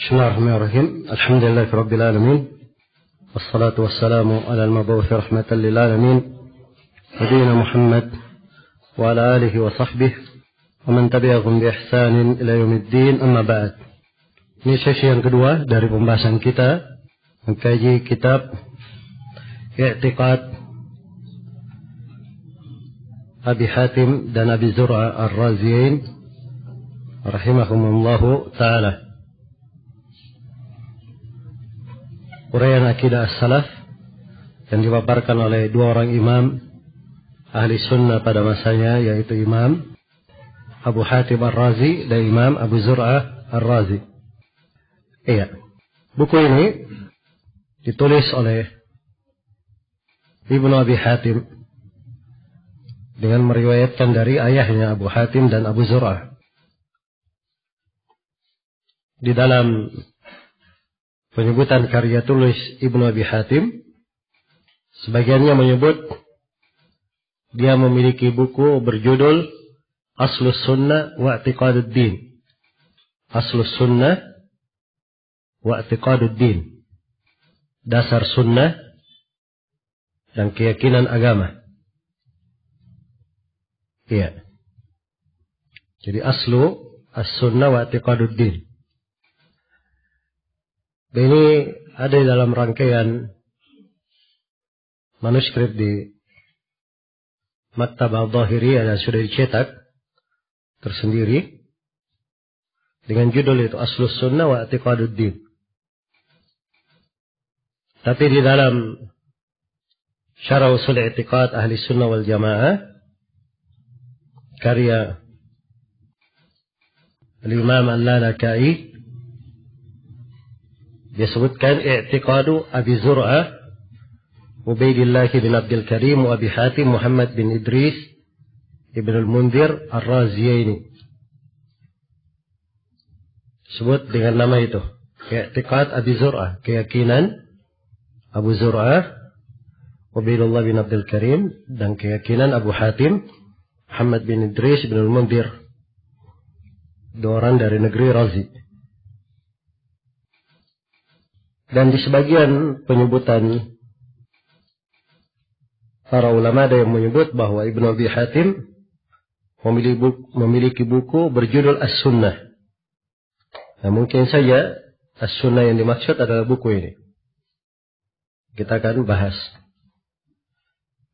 Bismillahirrahmanirrahim. Alhamdulillahirabbil alamin. Wassalatu wassalamu ala al-mab'uts rahmatan lil alamin. Nabiyyina Muhammad wa ala alihi wa sahbihi wa man tabi'ahum bi ihsanin ila yaumiddin. Amma ba'd. Ini sesi yang kedua dari pembahasan kita mengkaji kitab I'tiqad Abi Hatim dan Abi Zur'a Ar-Raziyain rahimahumullahu ta'ala. Uraian akidah as-salaf yang dipaparkan oleh dua orang imam ahli sunnah pada masanya, yaitu Imam Abu Hatim Ar-Razi dan Imam Abu Zur'ah Ar-Razi. Iya, buku ini ditulis oleh Ibnu Abi Hatim dengan meriwayatkan dari ayahnya Abu Hatim dan Abu Zur'ah. Di dalam penyebutan karya tulis Ibnu Abi Hatim, sebagiannya menyebut dia memiliki buku berjudul Aslus Sunnah wa I'tiqaduddin. Aslus Sunnah wa I'tiqaduddin. Dasar sunnah dan keyakinan agama. Iya. Jadi aslu as-sunnah wa I'tiqaduddin. Ini ada di dalam rangkaian manuskrip di Maktabah Dhahiriyah yang sudah dicetak tersendiri dengan judul itu Aslus Sunnah wa I'tiqaduddin. Tapi di dalam Syarah Ushul I'tiqad Ahli Sunnah wal Jamaah karya Al-Imam Al-Lalaka'i disebutkan I'tiqadu Abi Zur'ah Ubaidillah bin Abdul Karim wa Abi Hatim Muhammad bin Idris Ibn al-Mundhir Ar-Raziyaini. Sebut dengan nama itu, I'tiqad Abi Zur'ah, keyakinan Abu Zur'ah Ubaidillah bin Abdul Karim dan keyakinan Abu Hatim Muhammad bin Idris Ibn al-Mundhir, dua orang dari negeri Razi. Dan di sebagian penyebutan para ulama ada yang menyebut bahwa Ibnu Abi Hatim memiliki buku berjudul As-Sunnah. Nah, mungkin saja As-Sunnah yang dimaksud adalah buku ini. Kita akan bahas.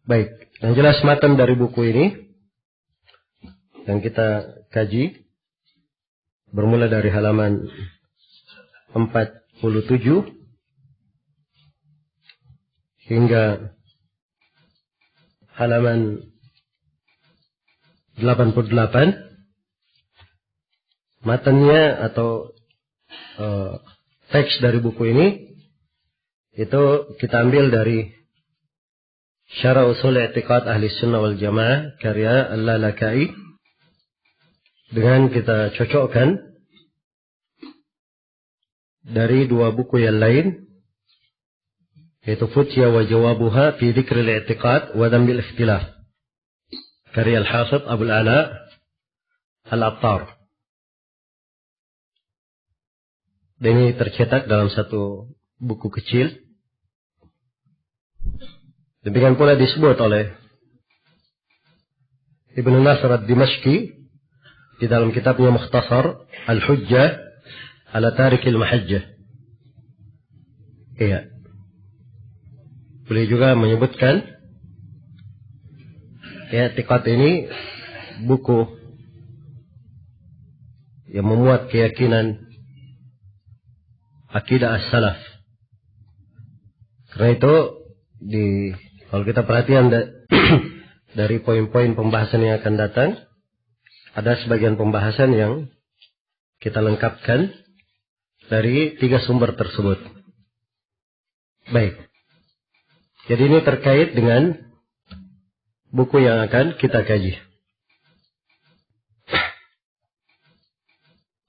Baik, yang jelas matan dari buku ini yang kita kaji bermula dari halaman 47 hingga halaman 88. Matanya atau teks dari buku ini itu kita ambil dari Syarah Ushul I'tiqad Ahli Sunnah wal Jamaah karya Al-Lalaka'i, dengan kita cocokkan dari dua buku yang lain, yaitu Futya wa Jawabuha fi Dzikr al-I'tiqad wa Dhambil Ikhtilaf karya Al-Hafidh Abu Al-Ala Al-Attar. Dan ini tercetak dalam satu buku kecil. Demikian pula disebut oleh Ibnu Nasr ad-Dimashqi di dalam kitabnya Mukhtasar Al-Hujjah ala Tarikil Mahajjah. Iya. Boleh juga menyebutkan I'tiqad ini buku yang memuat keyakinan akidah as-salaf. Karena itu kalau kita perhatian dari poin-poin pembahasan yang akan datang, ada sebagian pembahasan yang kita lengkapkan dari tiga sumber tersebut. Baik. Jadi ini terkait dengan buku yang akan kita kaji.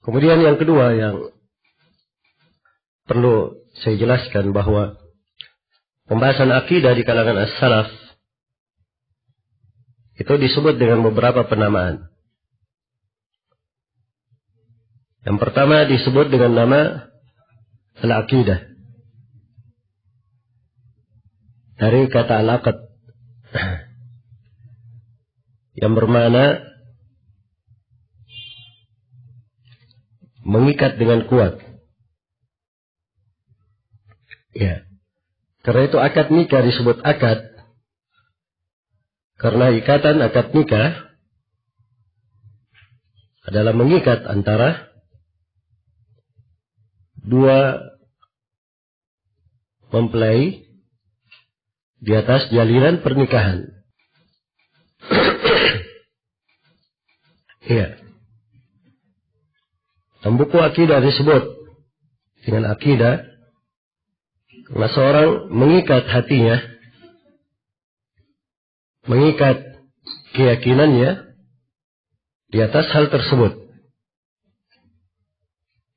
Kemudian yang kedua yang perlu saya jelaskan bahwa pembahasan akidah di kalangan as-salaf itu disebut dengan beberapa penamaan. Yang pertama disebut dengan nama al-aqidah. Dari kata al-aqd yang bermakna mengikat dengan kuat. Ya. Karena itu akad nikah disebut akad karena ikatan akad nikah adalah mengikat antara dua mempelai di atas jalinan pernikahan. Iya. Dan buku akidah disebut dengan akidah karena seorang mengikat hatinya, mengikat keyakinannya di atas hal tersebut.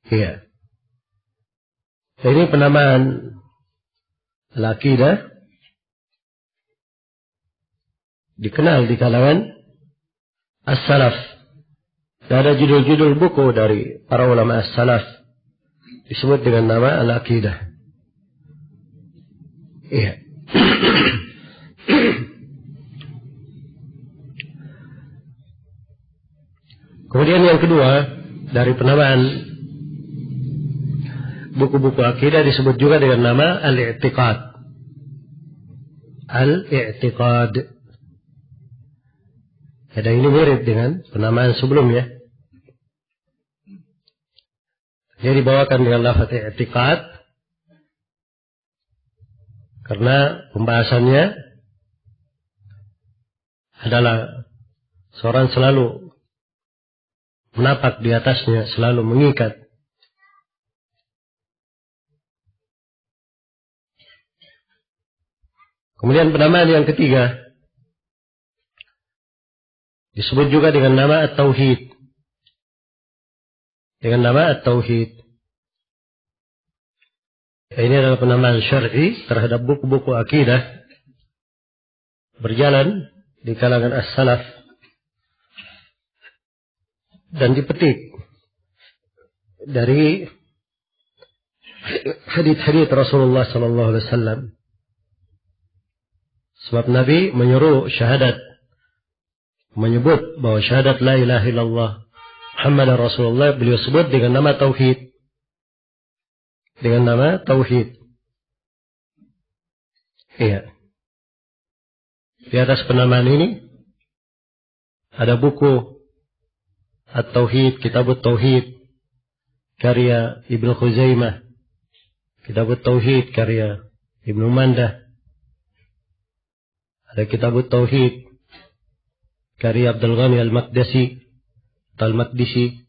Iya. Ini penamaan al-aqidah dikenal di kalangan as-salaf. Dan ada judul-judul buku dari para ulama as-salaf disebut dengan nama al-aqidah. Iya. Kemudian yang kedua dari penamaan buku-buku akidah disebut juga dengan nama al-i'tiqad. Al-i'tiqad. Dan ini mirip dengan penamaan sebelumnya. Dia dibawakan dengan lafaz i'tiqad karena pembahasannya adalah seorang selalu menapak di atasnya, selalu mengikat. Kemudian penamaan yang ketiga disebut juga dengan nama at-tauhid. Dengan nama at-tauhid. Ini adalah penamaan syar'i terhadap buku-buku akidah berjalan di kalangan as-salaf dan dipetik dari hadits-hadits Rasulullah sallallahu alaihi wasallam. Sebab Nabi menyuruh syahadat, menyebut bahwa syahadat la ilaha illallah Muhammadar Rasulullah beliau sebut dengan nama tauhid. Dengan nama tauhid. Iya. Di atas penamaan ini ada buku At-Tauhid, Kitabut Tauhid karya Ibnu Khuzaimah, Kitabut Tauhid karya Ibnu Mandah. Ada Kitabut Tauhid karya Abdul Ghani Al-Maqdisi, Al-Maqdisi.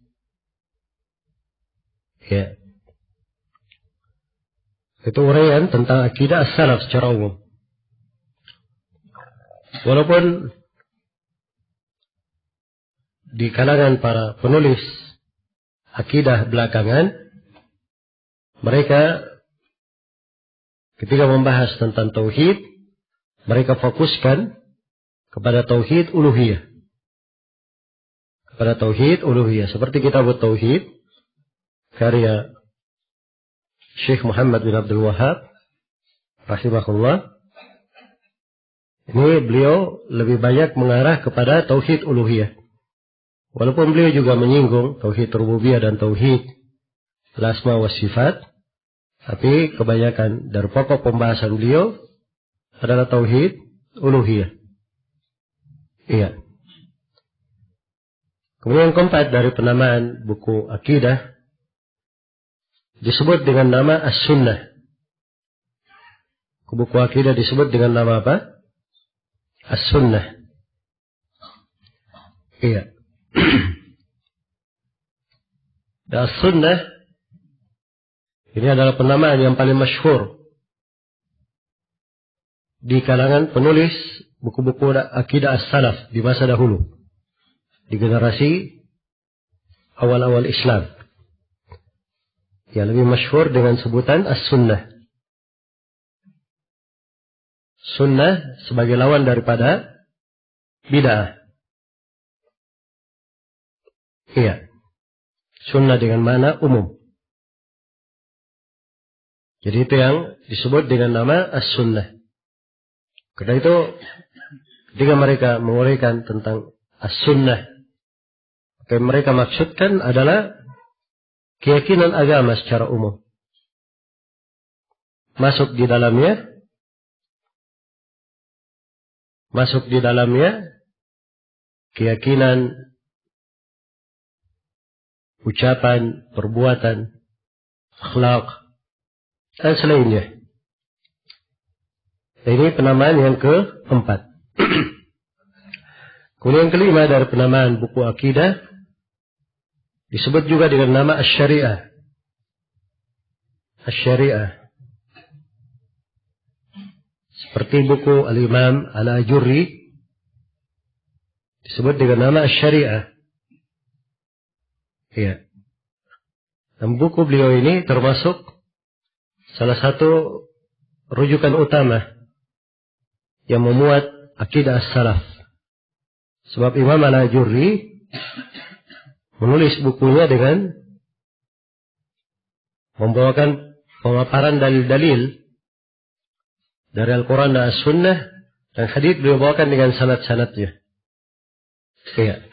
Ya. Itu uraian tentang akidah as-salaf secara umum. Walaupun di kalangan para penulis akidah belakangan, mereka ketika membahas tentang tauhid, mereka fokuskan kepada tauhid uluhiyah. Kepada tauhid uluhiyah. Seperti kitab Tauhid karya Syekh Muhammad bin Abdul Wahhab rahimahullah. Ini beliau lebih banyak mengarah kepada tauhid uluhiyah. Walaupun beliau juga menyinggung tauhid rububiyah dan tauhid al-asma wa sifat, tapi kebanyakan dari pokok pembahasan beliau adalah tauhid uluhiyah. Iya. Kemudian yang keempat dari penamaan buku akidah disebut dengan nama as-sunnah. Buku akidah disebut dengan nama apa? As-sunnah. Iya. Dan as-sunnah ini adalah penamaan yang paling masyhur di kalangan penulis buku-buku akidah as-salaf di masa dahulu, di generasi awal-awal Islam. Yang lebih masyhur dengan sebutan as-sunnah. Sunnah sebagai lawan daripada bid'ah. Iya. Sunnah dengan makna umum. Jadi itu yang disebut dengan nama as-sunnah. Karena itu ketika mereka menguraikan tentang as-sunnah, apa yang mereka maksudkan adalah keyakinan agama secara umum. Masuk di dalamnya keyakinan, ucapan, perbuatan, akhlak, dan selainnya. Ini penamaan yang keempat. Kemudian yang kelima dari penamaan buku akidah disebut juga dengan nama Asy-Syari'ah. Asy-Syari'ah. Seperti buku Al-Imam Al-Ajurri disebut dengan nama Asy-Syari'ah. Iya. Dan buku beliau ini termasuk salah satu rujukan utama yang memuat akidah as-salaf. Sebab Imam Al-Ajurri menulis bukunya dengan membawakan pemaparan dalil-dalil dari Al-Quran dan As-Sunnah, dan hadits beliau bawakan dengan sanad-sanadnya. Iya.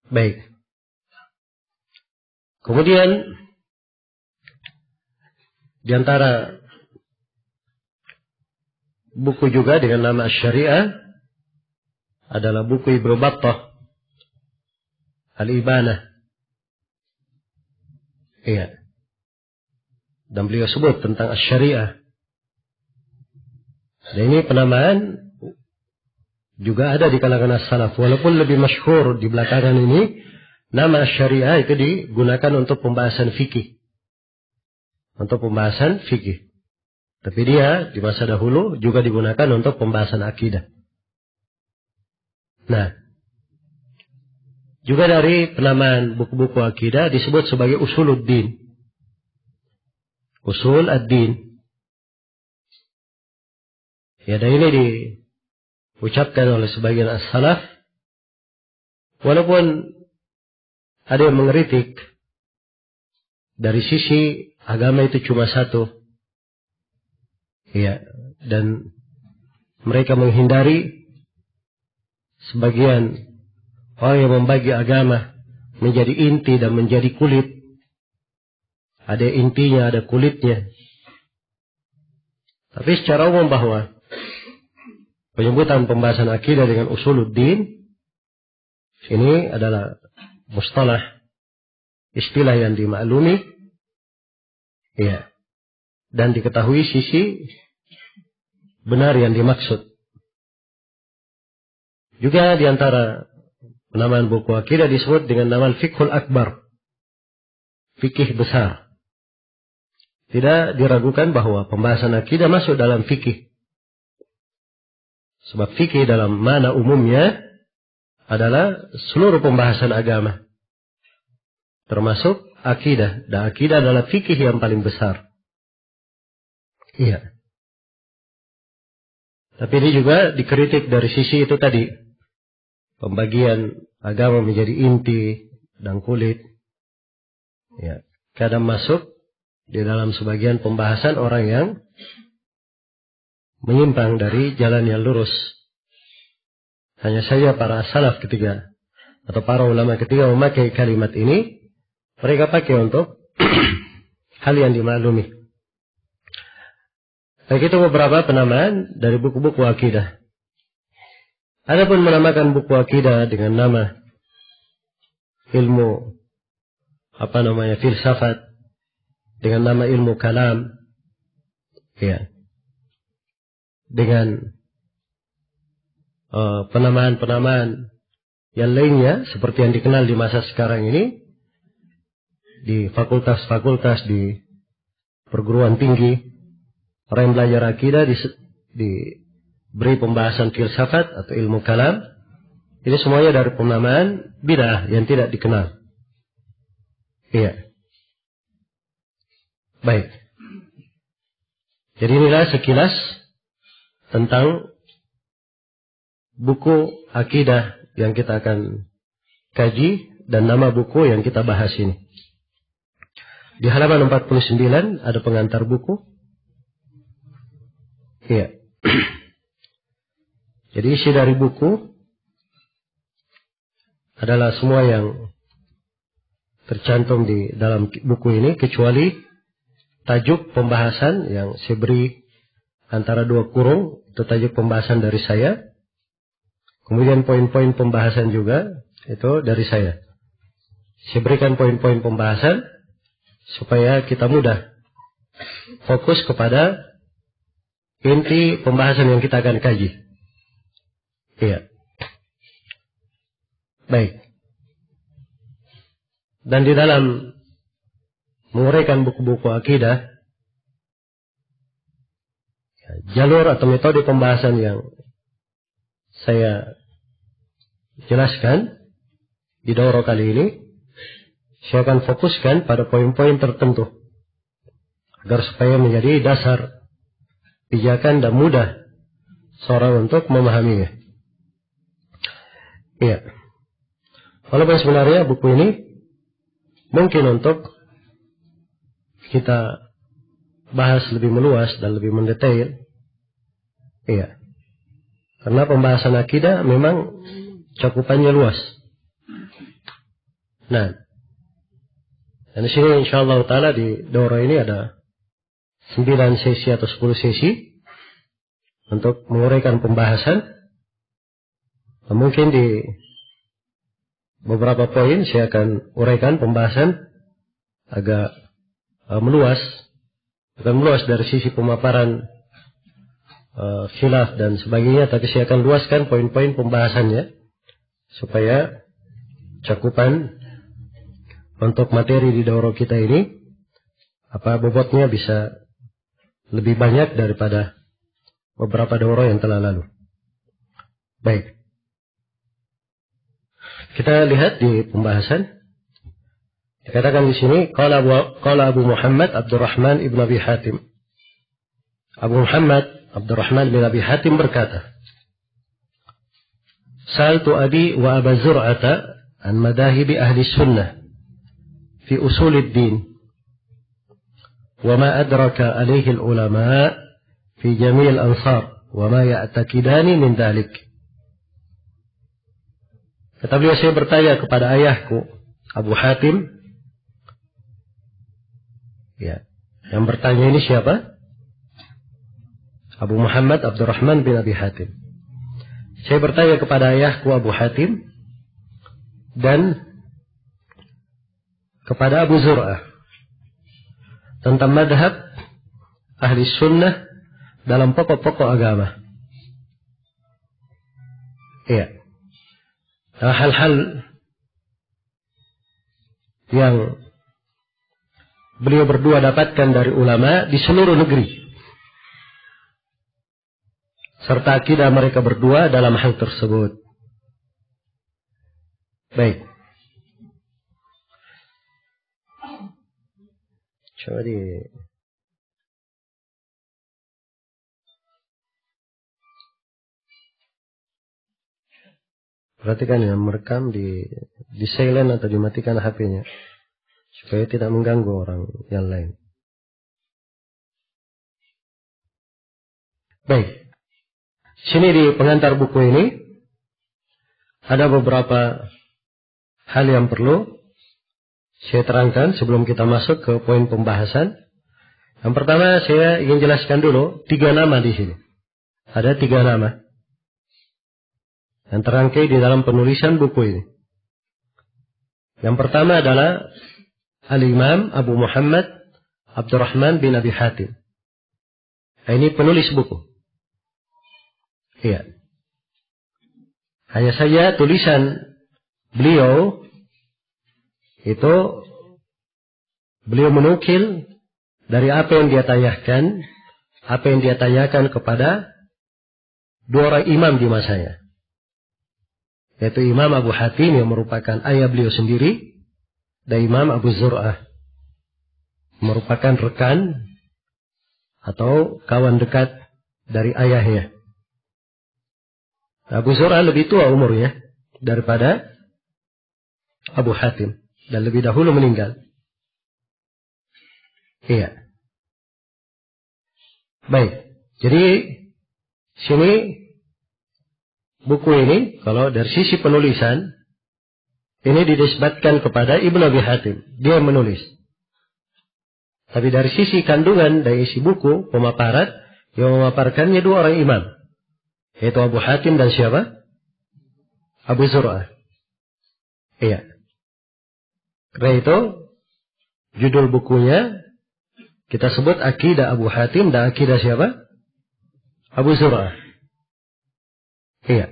Baik. Kemudian di antara buku juga dengan nama Asy-Syari'ah adalah buku Ibnu Battah Al-Ibanah. Iya. Dan beliau sebut tentang Asy-Syari'ah. Dan ini penamaan juga ada di kalangan as-salaf. Walaupun lebih masyhur di belakangan ini, nama Asy-Syari'ah itu digunakan untuk pembahasan fikih. Untuk pembahasan fikih. Tapi dia di masa dahulu juga digunakan untuk pembahasan akidah. Nah, juga dari penamaan buku-buku akidah disebut sebagai usuluddin. Usul ad-din. Ya, dan ini diucapkan oleh sebagian as-salaf. Walaupun ada yang mengkritik dari sisi agama itu cuma satu. Ya, dan mereka menghindari sebagian orang yang membagi agama menjadi inti dan menjadi kulit. Ada intinya, ada kulitnya. Tapi secara umum bahwa penyebutan pembahasan akidah dengan usuluddin ini adalah mustalah, istilah yang dimaklumi, ya, dan diketahui sisi benar yang dimaksud. Juga di antara penamaan buku akidah disebut dengan nama Fiqhul Akbar, fikih besar. Tidak diragukan bahwa pembahasan akidah masuk dalam fikih. Sebab fikih dalam makna umumnya adalah seluruh pembahasan agama. Termasuk akidah. Dan akidah adalah fikih yang paling besar. Iya. Tapi ini juga dikritik dari sisi itu tadi. Pembagian agama menjadi inti dan kulit. Ya. Kadang masuk di dalam sebagian pembahasan orang yang menyimpang dari jalan yang lurus. Hanya saja para salaf ketika atau para ulama ketika memakai kalimat ini, mereka pakai untuk hal yang dimaklumi. Baik, itu beberapa penamaan dari buku-buku akidah. Adapun menamakan buku akidah dengan nama ilmu filsafat, dengan nama ilmu kalam, ya, dengan penamaan-penamaan yang lainnya seperti yang dikenal di masa sekarang ini di fakultas-fakultas, di perguruan tinggi, orang yang belajar akidah diberi pembahasan filsafat atau ilmu kalam. Ini semuanya dari penamaan bid'ah yang tidak dikenal. Iya. Baik. Jadi inilah sekilas tentang buku akidah yang kita akan kaji dan nama buku yang kita bahas ini. Di halaman 49 ada pengantar buku. Iya. Jadi isi dari buku adalah semua yang tercantum di dalam buku ini, kecuali tajuk pembahasan yang saya beri antara dua kurung, itu tajuk pembahasan dari saya. Kemudian poin-poin pembahasan juga itu dari saya. Saya berikan poin-poin pembahasan supaya kita mudah fokus kepada inti pembahasan yang kita akan kaji. Iya. Baik. Dan di dalam menguraikan buku-buku akidah, jalur atau metode pembahasan yang saya jelaskan di daurah kali ini, saya akan fokuskan pada poin-poin tertentu agar supaya menjadi dasar pijakan dan mudah seorang untuk memahaminya. Iya. Walaupun sebenarnya buku ini mungkin untuk kita bahas lebih meluas dan lebih mendetail. Iya. Karena pembahasan akidah memang cakupannya luas. Nah, dan di sini insyaallah taala di daurah ini ada 9 sesi atau 10 sesi untuk menguraikan pembahasan. Dan mungkin di beberapa poin saya akan uraikan pembahasan agak meluas, bukan meluas dari sisi pemaparan khilaf dan sebagainya, tapi saya akan luaskan poin-poin pembahasannya supaya cakupan untuk materi di daurah kita ini bobotnya bisa lebih banyak daripada beberapa daurah yang telah lalu. Baik. Kita lihat di pembahasan. Dikatakan di sini, qala Abu Muhammad Abdurrahman ibn Abi Hatim. Abu Muhammad Abdurrahman bin Abi Hatim berkata, Sa'altu Abi wa Aba Zur'ata an madahibi ahli sunnah fi usulid din wa ma adraka alaihi al-ulama fi jami' al-ansar wa ma ya'takidani min dhalik. Kata beliau, saya bertanya kepada ayahku Abu Hatim. Ya, yang bertanya ini siapa? Abu Muhammad Abdurrahman bin Abi Hatim. Saya bertanya kepada ayahku Abu Hatim dan kepada Abu Zur'ah tentang madhab ahli sunnah dalam pokok-pokok agama. Iya. Hal-hal yang beliau berdua dapatkan dari ulama di seluruh negeri, serta akidah mereka berdua dalam hal tersebut. Baik. Coba perhatikan ya, merekam di silent atau dimatikan HP-nya supaya tidak mengganggu orang yang lain. Baik. Sini di pengantar buku ini ada beberapa hal yang perlu saya terangkan sebelum kita masuk ke poin pembahasan. Yang pertama saya ingin jelaskan dulu 3 nama di sini. Ada 3 nama yang terangkai di dalam penulisan buku ini. Yang pertama adalah Al-Imam Abu Muhammad Abdurrahman bin Abi Hatim. Ini penulis buku. Iya. Hanya saja tulisan beliau itu beliau menukil dari apa yang dia tanyakan kepada 2 orang imam di masanya. Yaitu Imam Abu Hatim yang merupakan ayah beliau sendiri dan Imam Abu Zur'ah merupakan rekan atau kawan dekat dari ayahnya. Abu Zur'ah lebih tua umurnya daripada Abu Hatim dan lebih dahulu meninggal. Iya. Baik. Jadi sini buku ini kalau dari sisi penulisan ini dinisbatkan kepada Ibnu Abi Hatim. Dia menulis. Tapi dari sisi kandungan dari isi buku pemaparan yang memaparkannya dua orang imam, yaitu Abu Hatim dan siapa? Abu Zur'ah. Iya. Karena itu judul bukunya kita sebut Akidah Abu Hatim dan Akidah siapa? Abu Zur'ah. Iya.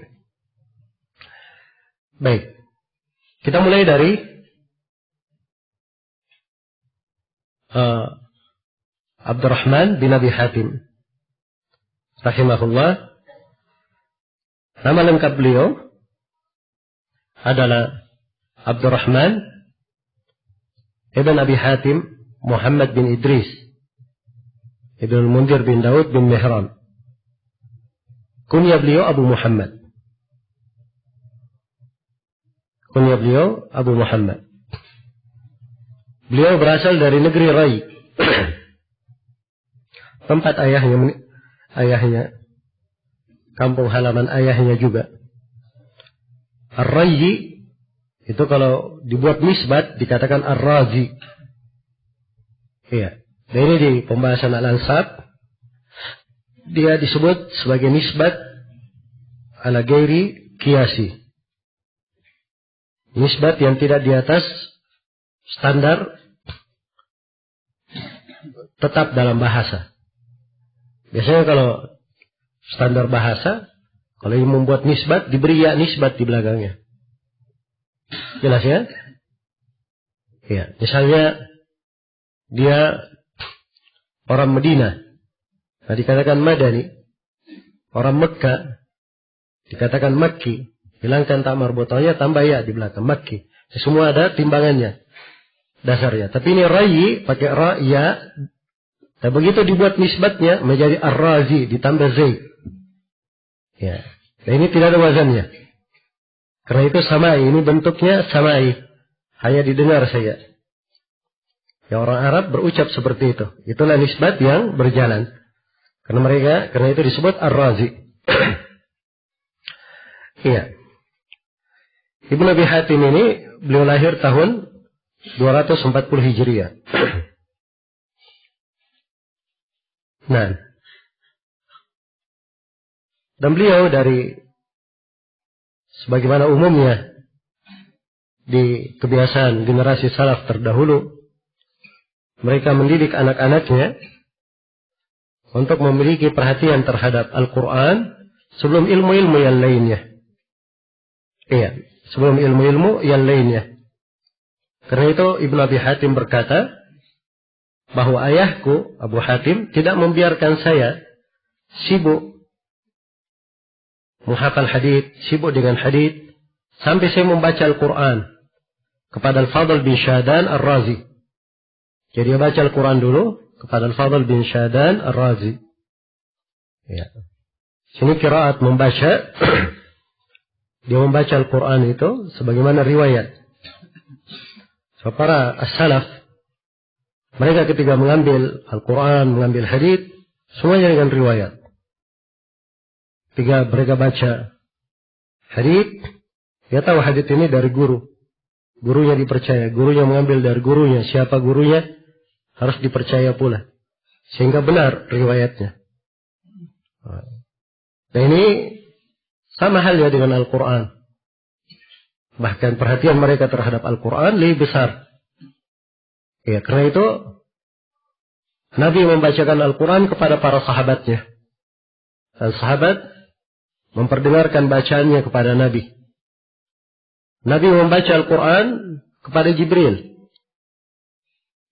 Baik. Kita mulai dari Abdurrahman bin Abi Hatim rahimahullah. Nama lengkap beliau adalah Abdurrahman ibn Abi Hatim Muhammad bin Idris ibn Al-Mundir bin Daud bin Mihran. Kunya beliau Abu Muhammad. Kunya beliau Abu Muhammad. Beliau berasal dari negeri Rai. Tempat ayahnya, kampung halaman ayahnya juga. Ar-Rayyi itu kalau dibuat nisbat dikatakan Ar-Razi. Iya. Dan ini di pembahasan Al-Ansab dia disebut sebagai nisbat ala gairi qiyasi. Nisbat yang tidak di atas standar tetap dalam bahasa. Biasanya kalau standar bahasa, kalau ingin membuat nisbat, diberi ya nisbat di belakangnya. Jelas ya? Ya, misalnya dia orang Medina, nah dikatakan Madani. Orang Mekah dikatakan Makki. Hilangkan tak marbutohnya, tambah ya di belakang Makki. Semua ada timbangannya, dasarnya. Tapi ini Rayi pakai ra ya. Nah begitu dibuat nisbatnya menjadi Ar-Razi ditambah Zaid. Ya. Nah ini tidak ada wazannya. Karena itu samai, ini bentuknya samai. Hanya didengar saja. Ya orang Arab berucap seperti itu. Itulah nisbat yang berjalan. Karena itu disebut Ar-Razi. Iya. Ibnu Abi Hatim ini beliau lahir tahun 240 Hijriah. Nah, dan beliau dari sebagaimana umumnya di kebiasaan generasi salaf terdahulu, mereka mendidik anak-anaknya untuk memiliki perhatian terhadap Al-Quran sebelum ilmu-ilmu yang lainnya. Iya, sebelum ilmu-ilmu yang lainnya. Karena itu Ibnu Abi Hatim berkata bahwa ayahku Abu Hatim tidak membiarkan saya sibuk menghafal hadits, sibuk dengan hadits sampai saya membaca Al-Quran kepada Al-Fadl bin Syadan Ar-Razi. Jadi dia baca Al-Quran dulu kepada Al-Fadl bin Syadan Ar-Razi. Ya. Sini qiraat membaca. Dia membaca Al-Quran itu sebagaimana riwayat. So, para as-salaf, mereka ketika mengambil Al-Quran, mengambil hadits, semuanya dengan riwayat. Ketika mereka baca hadits, dia tahu hadits ini dari guru. Gurunya dipercaya. Gurunya mengambil dari gurunya. Siapa gurunya harus dipercaya pula. Sehingga benar riwayatnya. Nah ini sama halnya dengan Al-Quran. Bahkan perhatian mereka terhadap Al-Quran lebih besar. Ya, karena itu Nabi membacakan Al-Quran kepada para sahabatnya. Dan sahabat memperdengarkan bacaannya kepada Nabi. Nabi membaca Al-Quran kepada Jibril.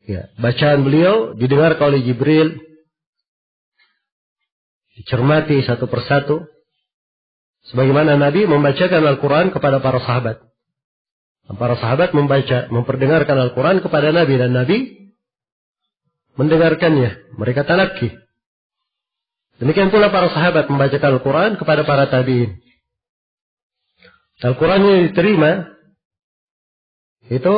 Ya, bacaan beliau didengarkan oleh Jibril. Dicermati satu persatu. Sebagaimana Nabi membacakan Al-Quran kepada para sahabat. Para sahabat memperdengarkan Al-Quran kepada Nabi. Dan Nabi mendengarkannya. Mereka talaqi. Demikian pula para sahabat membacakan Al-Quran kepada para tabi'in. Al-Quran yang diterima itu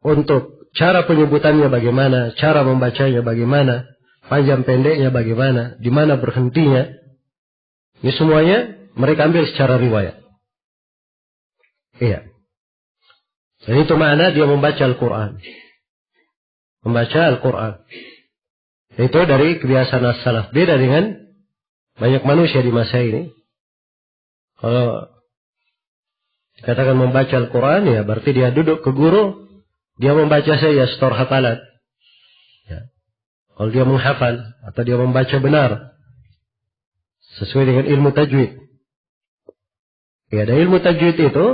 untuk cara penyebutannya bagaimana, cara membacanya bagaimana, panjang pendeknya bagaimana, di mana berhentinya. Ini semuanya mereka ambil secara riwayat. Iya. Jadi itu makna dia membaca Al-Quran. Membaca Al-Quran. Itu dari kebiasaan as-salaf. Beda dengan banyak manusia di masa ini. Kalau dikatakan membaca Al-Quran, ya berarti dia duduk ke guru, dia membaca saja setor hafalan. Ya. Kalau dia menghafal atau dia membaca benar sesuai dengan ilmu tajwid. Ya, dan ilmu tajwid itu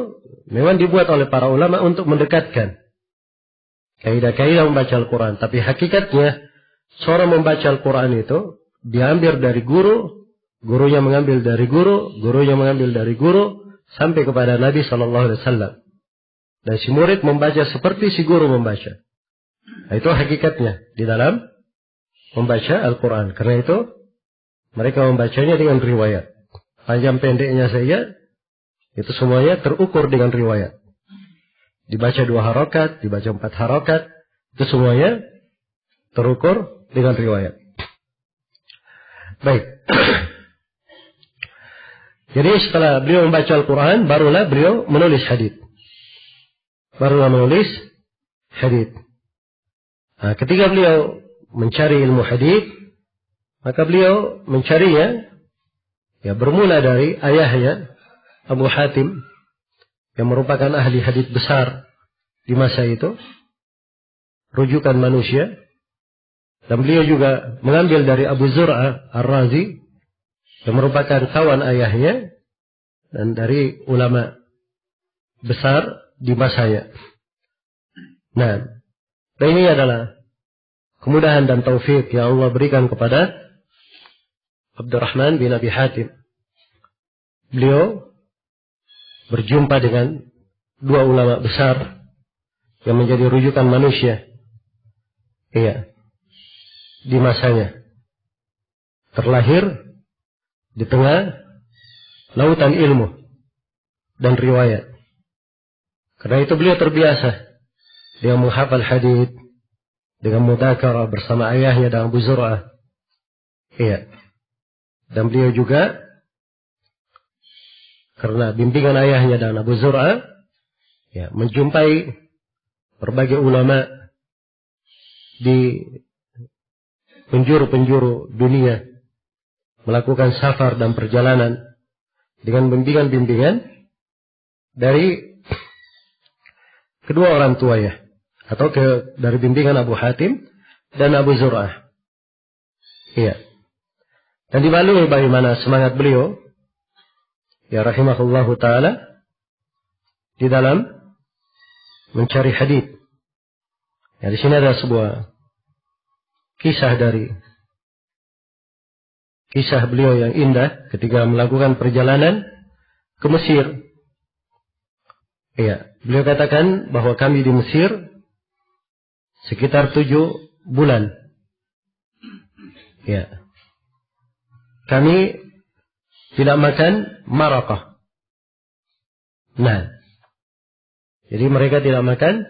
memang dibuat oleh para ulama untuk mendekatkan kaidah-kaidah membaca Al-Quran. Tapi hakikatnya seorang membaca Al-Quran itu diambil dari guru, gurunya mengambil dari guru, gurunya mengambil dari guru, sampai kepada Nabi SAW. Dan si murid membaca seperti si guru membaca. Nah, itu hakikatnya di dalam membaca Al-Quran. Karena itu mereka membacanya dengan riwayat. Panjang pendeknya saja itu semuanya terukur dengan riwayat. Dibaca 2 harokat, dibaca 4 harokat, itu semuanya terukur dengan riwayat. Baik. Jadi setelah beliau membaca Al-Quran, barulah beliau menulis hadits. Nah, ketika beliau mencari ilmu hadits, maka beliau mencarinya, ya bermula dari ayahnya, Abu Hatim, yang merupakan ahli hadits besar di masa itu, rujukan manusia. Dan beliau juga mengambil dari Abu Zur'ah Ar-Razi, yang merupakan kawan ayahnya, dan dari ulama besar di masanya. Nah, dan ini adalah kemudahan dan taufik yang Allah berikan kepada Abdurrahman bin Abi Hatim. Beliau berjumpa dengan 2 ulama besar yang menjadi rujukan manusia. Iya. Di masanya. Terlahir di tengah lautan ilmu dan riwayat. Karena itu beliau terbiasa dengan menghafal hadits, dengan mudzakarah bersama ayahnya dan Abu Zur'ah. Iya. Dan beliau juga karena bimbingan ayahnya dan Abu Zur'ah, ya, menjumpai berbagai ulama di penjuru-penjuru dunia, melakukan safar dan perjalanan dengan bimbingan-bimbingan dari kedua orang tuanya, atau dari bimbingan Abu Hatim dan Abu Zur'ah. Iya. Dan dimaklumi bagaimana semangat beliau, ya rahimahullahu ta'ala, di dalam mencari hadits. Ya, di sini ada sebuah kisah beliau yang indah ketika melakukan perjalanan ke Mesir. Ya, beliau katakan bahwa kami di Mesir sekitar 7 bulan. Ya. Kami tidak makan maraqah. Nah, jadi mereka tidak makan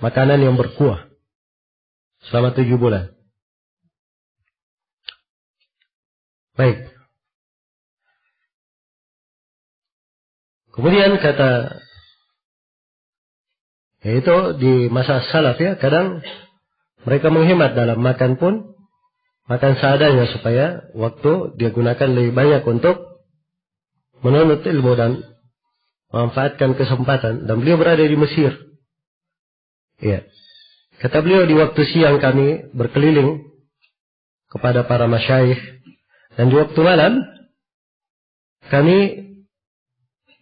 makanan yang berkuah selama 7 bulan. Baik. Kemudian kata, yaitu di masa salaf ya, kadang mereka menghemat dalam makan pun, makan seadanya supaya waktu dia gunakan lebih banyak untuk menuntut ilmu dan memanfaatkan kesempatan. Dan beliau berada di Mesir. Ya. Kata beliau, di waktu siang kami berkeliling kepada para masyayikh, dan di waktu malam kami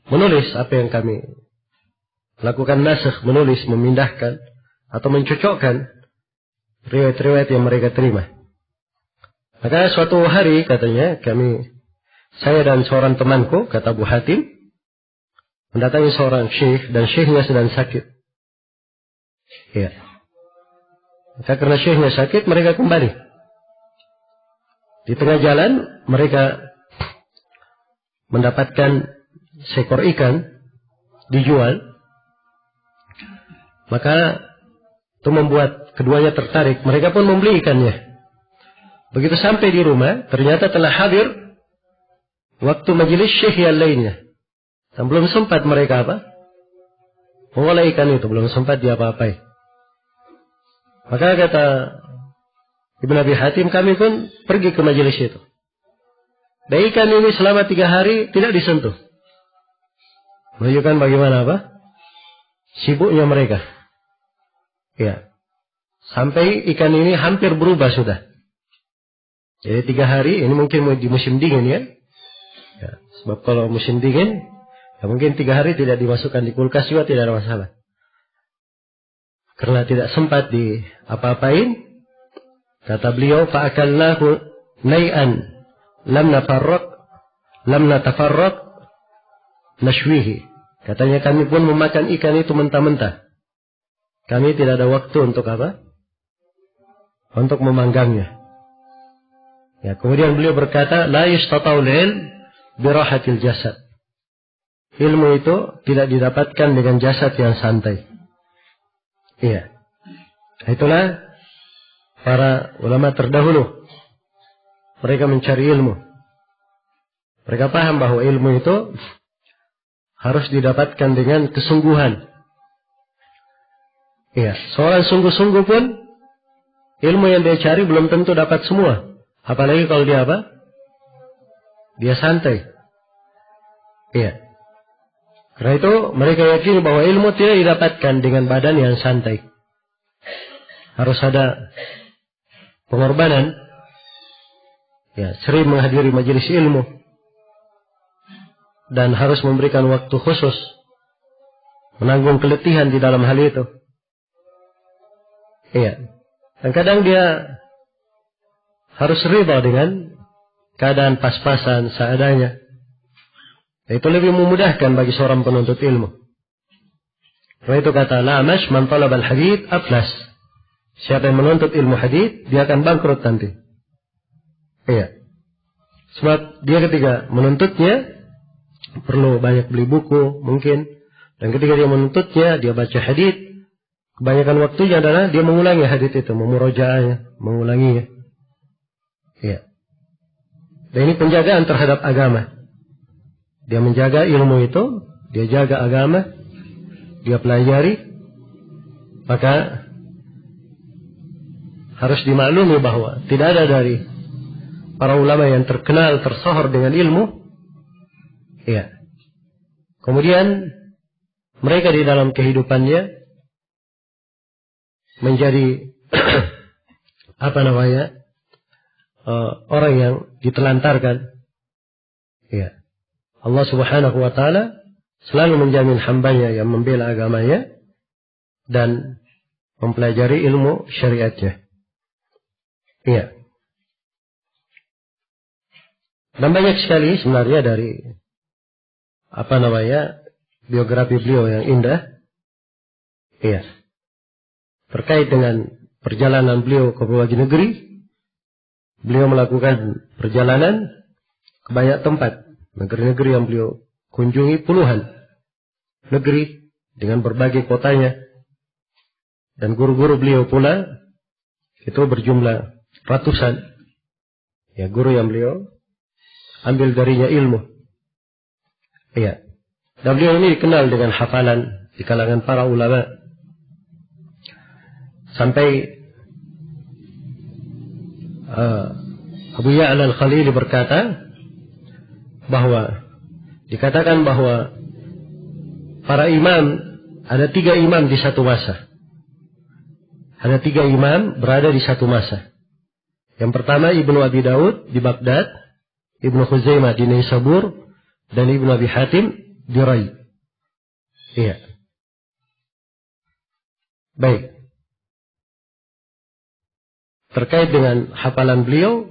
menulis apa yang kami lakukan, nasakh, menulis, memindahkan atau mencocokkan riwayat-riwayat yang mereka terima. Maka suatu hari katanya saya dan seorang temanku, kata Abu Hatim, mendatangi seorang syekh dan syekhnya sedang sakit. Ya. Maka karena syekhnya sakit, mereka kembali. Di tengah jalan mereka mendapatkan seekor ikan dijual. Maka itu membuat keduanya tertarik. Mereka pun membeli ikannya. Begitu sampai di rumah, ternyata telah hadir waktu majelis syekh yang lainnya. Dan belum sempat mereka mengolah ikan itu, belum sempat diapa-apai. Maka kata Ibn Abi Hatim, kami pun pergi ke majelis itu. Dan ikan ini selama 3 hari tidak disentuh. Menunjukkan bagaimana sibuknya mereka. Ya. Sampai ikan ini hampir berubah sudah. Jadi 3 hari, ini mungkin di musim dingin ya. Sebab kalau musim dingin, ya mungkin 3 hari tidak dimasukkan di kulkas juga tidak ada masalah. Karena tidak sempat diapa-apain, kata beliau, fa'akalnahu nai'an lam natafarraq nashwihi. Katanya kami pun memakan ikan itu mentah-mentah. Kami tidak ada waktu untuk untuk memanggangnya. Ya, kemudian beliau berkata, la yustata'ul ilm birahatil jasad. Ilmu itu tidak didapatkan dengan jasad yang santai. Iya. Itulah para ulama terdahulu. Mereka mencari ilmu. Mereka paham bahwa ilmu itu harus didapatkan dengan kesungguhan. Iya. Seorang sungguh-sungguh pun, ilmu yang dia cari belum tentu dapat semua. Apalagi kalau dia dia santai. Iya. Karena itu mereka yakini bahwa ilmu tidak didapatkan dengan badan yang santai. Harus ada pengorbanan. Ya, sering menghadiri majelis ilmu. Dan harus memberikan waktu khusus. Menanggung keletihan di dalam hal itu. Iya. Dan kadang dia harus riba dengan keadaan pas-pasan seadanya. Itu lebih memudahkan bagi seorang penuntut ilmu. Karena itu kata Al-Amash, man talabal hadith aflas. Siapa yang menuntut ilmu hadith, dia akan bangkrut nanti. Iya. Sebab dia ketika menuntutnya, perlu banyak beli buku mungkin. Dan ketika dia menuntutnya, dia baca hadith. Kebanyakan waktunya adalah dia mengulangi hadith itu, memurojaahnya, mengulanginya. Iya. Dan ini penjagaan terhadap agama. Dia menjaga ilmu itu, dia jaga agama, dia pelajari, maka harus dimaklumi bahwa tidak ada dari para ulama yang terkenal, tersohor dengan ilmu. Iya. Kemudian mereka di dalam kehidupannya menjadi orang yang ditelantarkan. Ya. Allah Subhanahu wa taala selalu menjamin hambanya yang membela agamanya dan mempelajari ilmu syariatnya. Iya. Dan banyak sekali sebenarnya dari biografi beliau yang indah. Iya. Terkait dengan perjalanan beliau ke berbagai negeri. Beliau melakukan perjalanan ke banyak tempat. Negeri-negeri yang beliau kunjungi puluhan negeri dengan berbagai kotanya. Dan guru-guru beliau pula itu berjumlah ratusan. Ya, guru yang beliau ambil darinya ilmu. Iya. Dan beliau ini dikenal dengan hafalan di kalangan para ulama. Sampai Abu Ya'la Al-Khalili berkata dikatakan bahwa para imam, ada 3 imam di satu masa. Ada 3 imam berada di satu masa. Yang pertama Ibnu Abi Daud di Baghdad, Ibnu Khuzaimah di Naisabur, dan Ibnu Abi Hatim di Rai. Iya. Baik. Terkait dengan hafalan beliau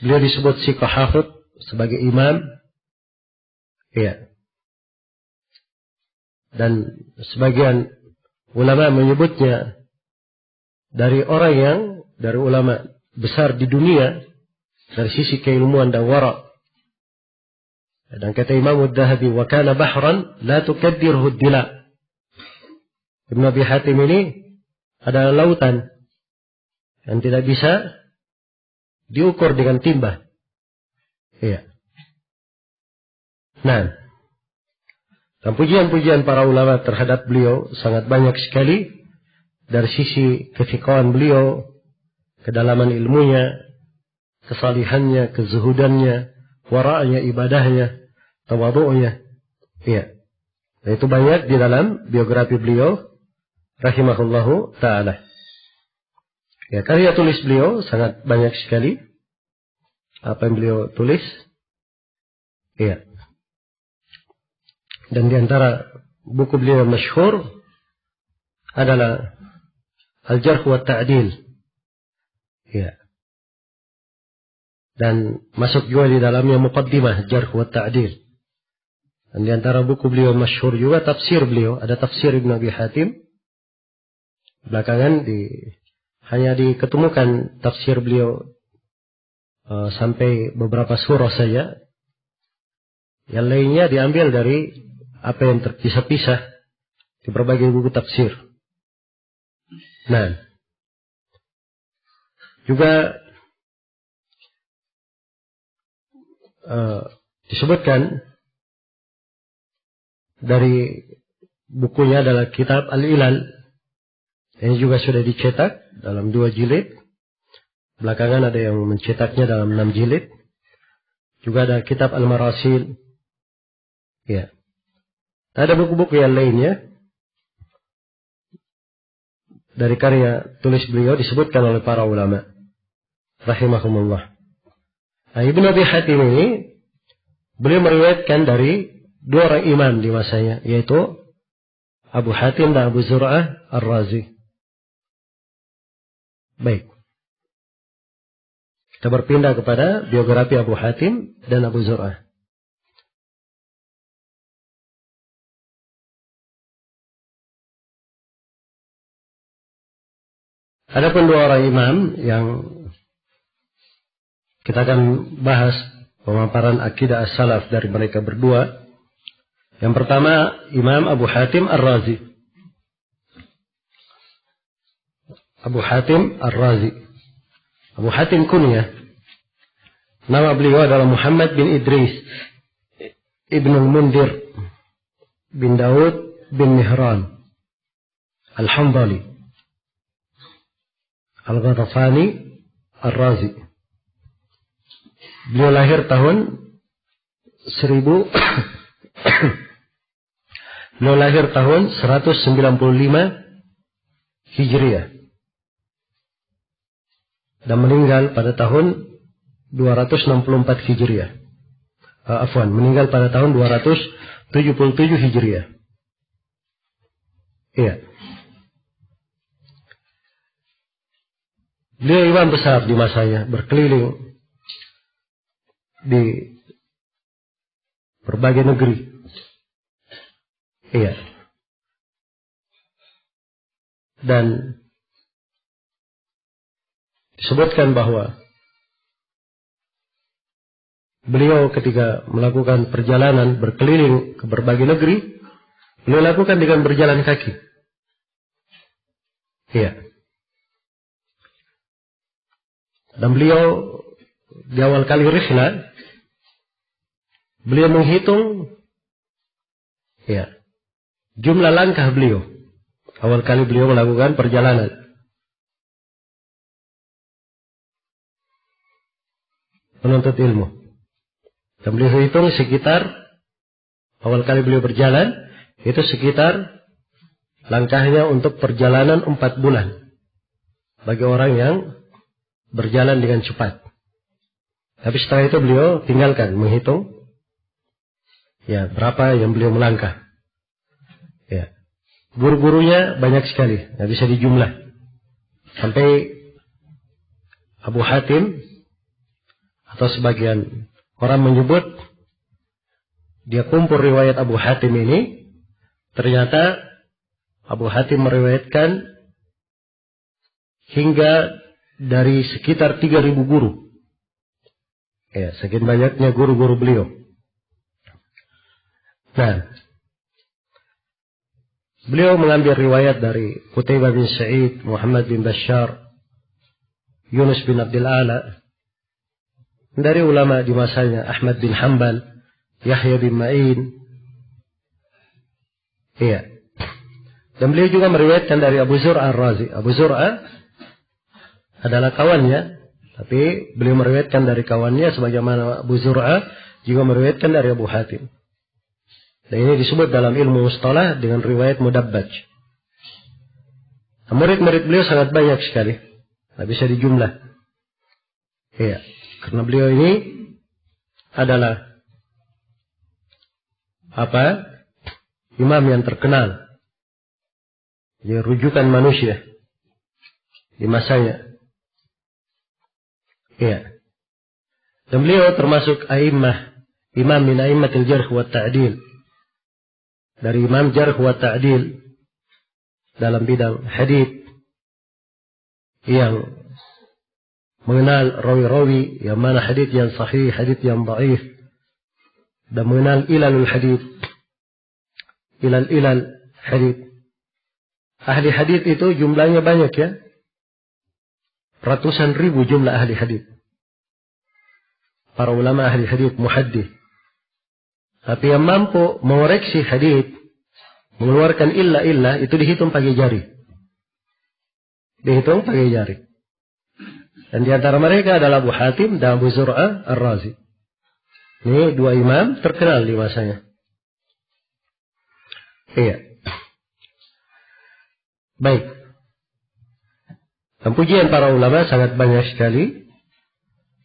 disebut Siqah Hafid sebagai imam. Iya. Dan sebagian ulama menyebutnya dari ulama besar di dunia dari sisi keilmuan dan wara. Dan kata Imam Ad-Dahabi, wa kana bahran la tukaddirhu ad-dila. Ibnu Abi Hatim ini adalah lautan yang tidak bisa diukur dengan timba. Iya. Nah, dan pujian-pujian para ulama terhadap beliau sangat banyak sekali dari sisi kefiqahan beliau, kedalaman ilmunya, kesalihannya, kezuhudannya, wara'nya, ibadahnya, tawadhu'nya. Iya. Dan itu banyak di dalam biografi beliau rahimahullahu ta'ala. Ya, karya tulis beliau sangat banyak sekali. Apa yang beliau tulis? Iya. Dan di antara buku beliau yang masyhur adalah Al-Jarh wa Ta'dil. Iya. Dan masuk juga di dalamnya Muqaddimah Jarh wa Ta'dil. Dan di antara buku beliau masyhur juga tafsir beliau, ada tafsir Ibn Abi Hatim. Belakangan hanya diketemukan tafsir beliau sampai beberapa surah saja. Yang lainnya diambil dari apa yang terpisah-pisah di berbagai buku tafsir. Nah, juga disebutkan dari bukunya adalah kitab Al-Ilal. Ini juga sudah dicetak dalam 2 jilid. Belakangan ada yang mencetaknya dalam 6 jilid. Juga ada kitab Al-Marasil. Ya. Ada buku-buku yang lainnya dari karya tulis beliau disebutkan oleh para ulama rahimahumullah. Nah, Ibn Abi Hatim ini beliau meriwayatkan dari 2 orang imam di masanya, yaitu Abu Hatim dan Abu Zur'ah Ar-Razi. Baik. Kita berpindah kepada biografi Abu Hatim dan Abu Zur'ah. Adapun 2 orang imam yang kita akan bahas pemaparan akidah as-salaf dari mereka berdua. Yang pertama Imam Abu Hatim Ar-Razi. Abu Hatim Ar-Razi. Abu Hatim kunyah. Nama beliau adalah Muhammad bin Idris Ibn al-Mundir bin Daud bin Mihran Al-Hamdali Al-Ghatafani Ar-Razi. Beliau lahir tahun 195 Hijriah dan meninggal pada tahun 264 Hijriah. Meninggal pada tahun 277 Hijriah. Iya. Beliau imam besar di masanya, berkeliling di berbagai negeri. Iya. Dan disebutkan bahwa beliau ketika melakukan perjalanan berkeliling ke berbagai negeri, beliau lakukan dengan berjalan kaki. Iya. Dan beliau di awal kali rihlah, beliau menghitung jumlah langkah beliau. Awal kali beliau melakukan perjalanan. Menuntut ilmu. Dan beliau hitung sekitar, awal kali beliau berjalan, itu sekitar langkahnya untuk perjalanan 4 bulan. Bagi orang yang berjalan dengan cepat. Tapi setelah itu beliau tinggalkan menghitung berapa yang beliau melangkah. Ya. Guru-gurunya banyak sekali, nggak bisa dijumlah. Sampai Abu Hatim atau sebagian orang menyebut dia kumpul riwayat Abu Hatim ini, ternyata Abu Hatim meriwayatkan hingga dari sekitar 3.000 guru. Ya, sekian banyaknya guru-guru beliau. Nah, Beliau mengambil riwayat dari Qutaibah bin Sa'id, Muhammad bin Bashar, Yunus bin Abdul A'la, dari ulama di masanya Ahmad bin Hanbal, Yahya bin Ma'in. Iya. Dan beliau juga meriwayatkan dari Abu Zur'ah Ar-Razi. Abu Zur'ah adalah kawannya, tapi beliau meriwayatkan dari kawannya sebagaimana Abu Zur'ah juga meriwayatkan dari Abu Hatim. Dan ini disebut dalam ilmu mustalah dengan riwayat mudabbaj. Murid-murid beliau sangat banyak sekali, tidak bisa dijumlah. Iya, karena beliau ini adalah imam yang terkenal, dia rujukan manusia di masanya. Iya. Dan beliau termasuk imam min a'immatil jarh wa ta'dil. Dari imam jarh wa ta'dil dalam bidang hadits yang mengenal rawi-rawi yang mana hadits yang sahih, hadits yang dhaif, dan mengenal ilalul hadits, ilal hadits. Ahli hadits itu jumlahnya banyak ya. Ratusan ribu jumlah ahli hadits. Para ulama ahli hadits, muhaddits. Tapi yang mampu mengoreksi hadits, mengeluarkan illa itu dihitung pakai jari. Dihitung pakai jari. Dan di antara mereka adalah Abu Hatim dan Abu Zur'ah Ar-Razi. Ini dua imam terkenal di masanya. Iya. Baik. Dan pujian para ulama sangat banyak sekali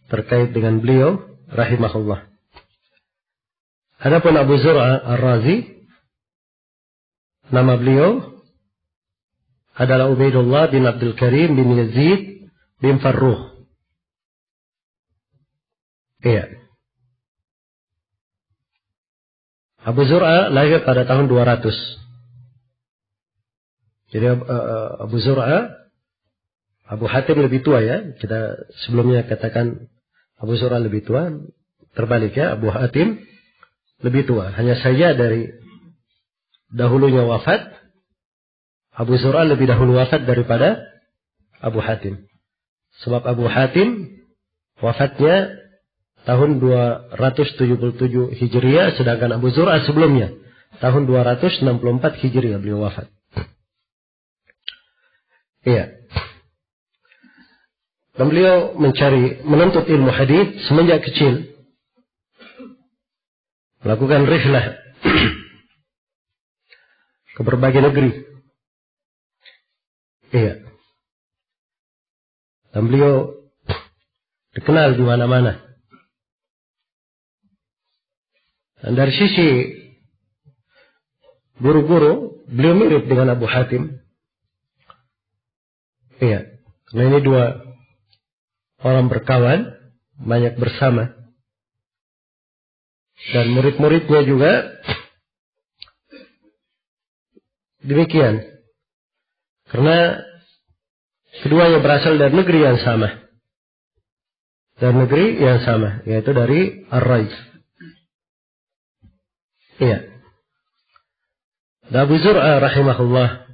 terkait dengan beliau rahimahullah. Adapun Abu Zur'ah Ar-Razi, nama beliau adalah Ubaidullah bin Abdul Karim bin Yazid bin Farruh. Iya. Abu Zur'ah lahir pada tahun 200. Jadi Abu Zur'ah, Abu Hatim lebih tua ya. Kita sebelumnya katakan Abu Zur'ah lebih tua. Terbalik ya, Abu Hatim lebih tua. Hanya saja dari dahulunya wafat, Abu Zur'ah lebih dahulu wafat daripada Abu Hatim. Sebab Abu Hatim wafatnya tahun 277 Hijriah, sedangkan Abu Zur'ah sebelumnya tahun 264 Hijriah beliau wafat. Iya. Dan beliau menuntut ilmu hadis semenjak kecil. Melakukan rihlah ke berbagai negeri. Iya. Dan beliau dikenal di mana-mana. Dan dari sisi guru-guru, beliau mirip dengan Abu Hatim. Iya. Karena ini dua orang berkawan, banyak bersama. Dan murid-muridnya juga demikian. Karena keduanya berasal dari negeri yang sama. Dari negeri yang sama, yaitu dari Ar-Rai. Iya. Dan Abu Zur'ah rahimahullah,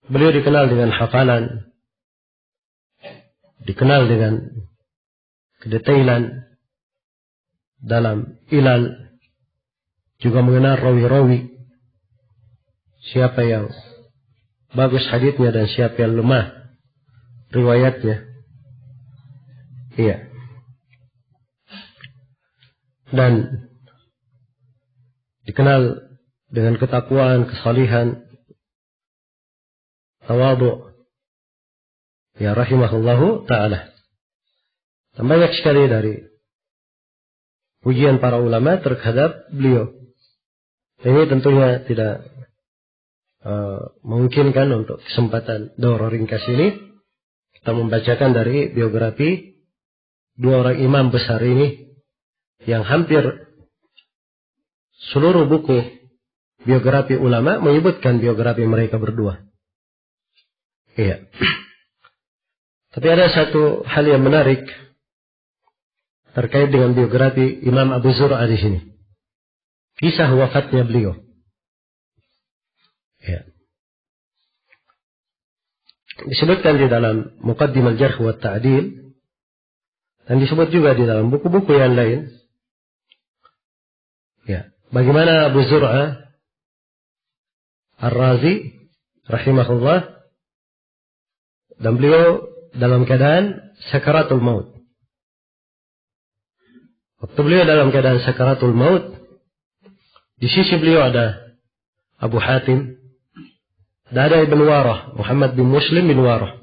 beliau dikenal dengan hafalan, dikenal dengan kedetailan dalam ilal, juga mengenal rawi-rawi, siapa yang bagus haditsnya dan siapa yang lemah riwayatnya. Iya. Dan dikenal dengan ketakwaan, kesalihan, tawadhu. Ya rahimahullahu ta'ala. Dan banyak sekali dari pujian para ulama terhadap beliau. Ini tentunya tidak memungkinkan untuk kesempatan daurah ringkas ini kita membacakan dari biografi dua orang imam besar ini yang hampir seluruh buku biografi ulama menyebutkan biografi mereka berdua. Iya. Tapi ada satu hal yang menarik terkait dengan biografi Imam Abu Zur'ah di sini. Kisah wafatnya beliau. disebutkan di dalam Muqaddimah Al-Jarh wa Ta'dil, dan disebut juga di dalam buku-buku yang lain. Ya, bagaimana Abu Zur'ah Ar-Razi rahimahullah, dan beliau dalam keadaan sakaratul maut. Waktu beliau dalam keadaan sakaratul maut, di sisi beliau ada Abu Hatim, dan ada Ibn Warah, Muhammad bin Muslim bin Warah.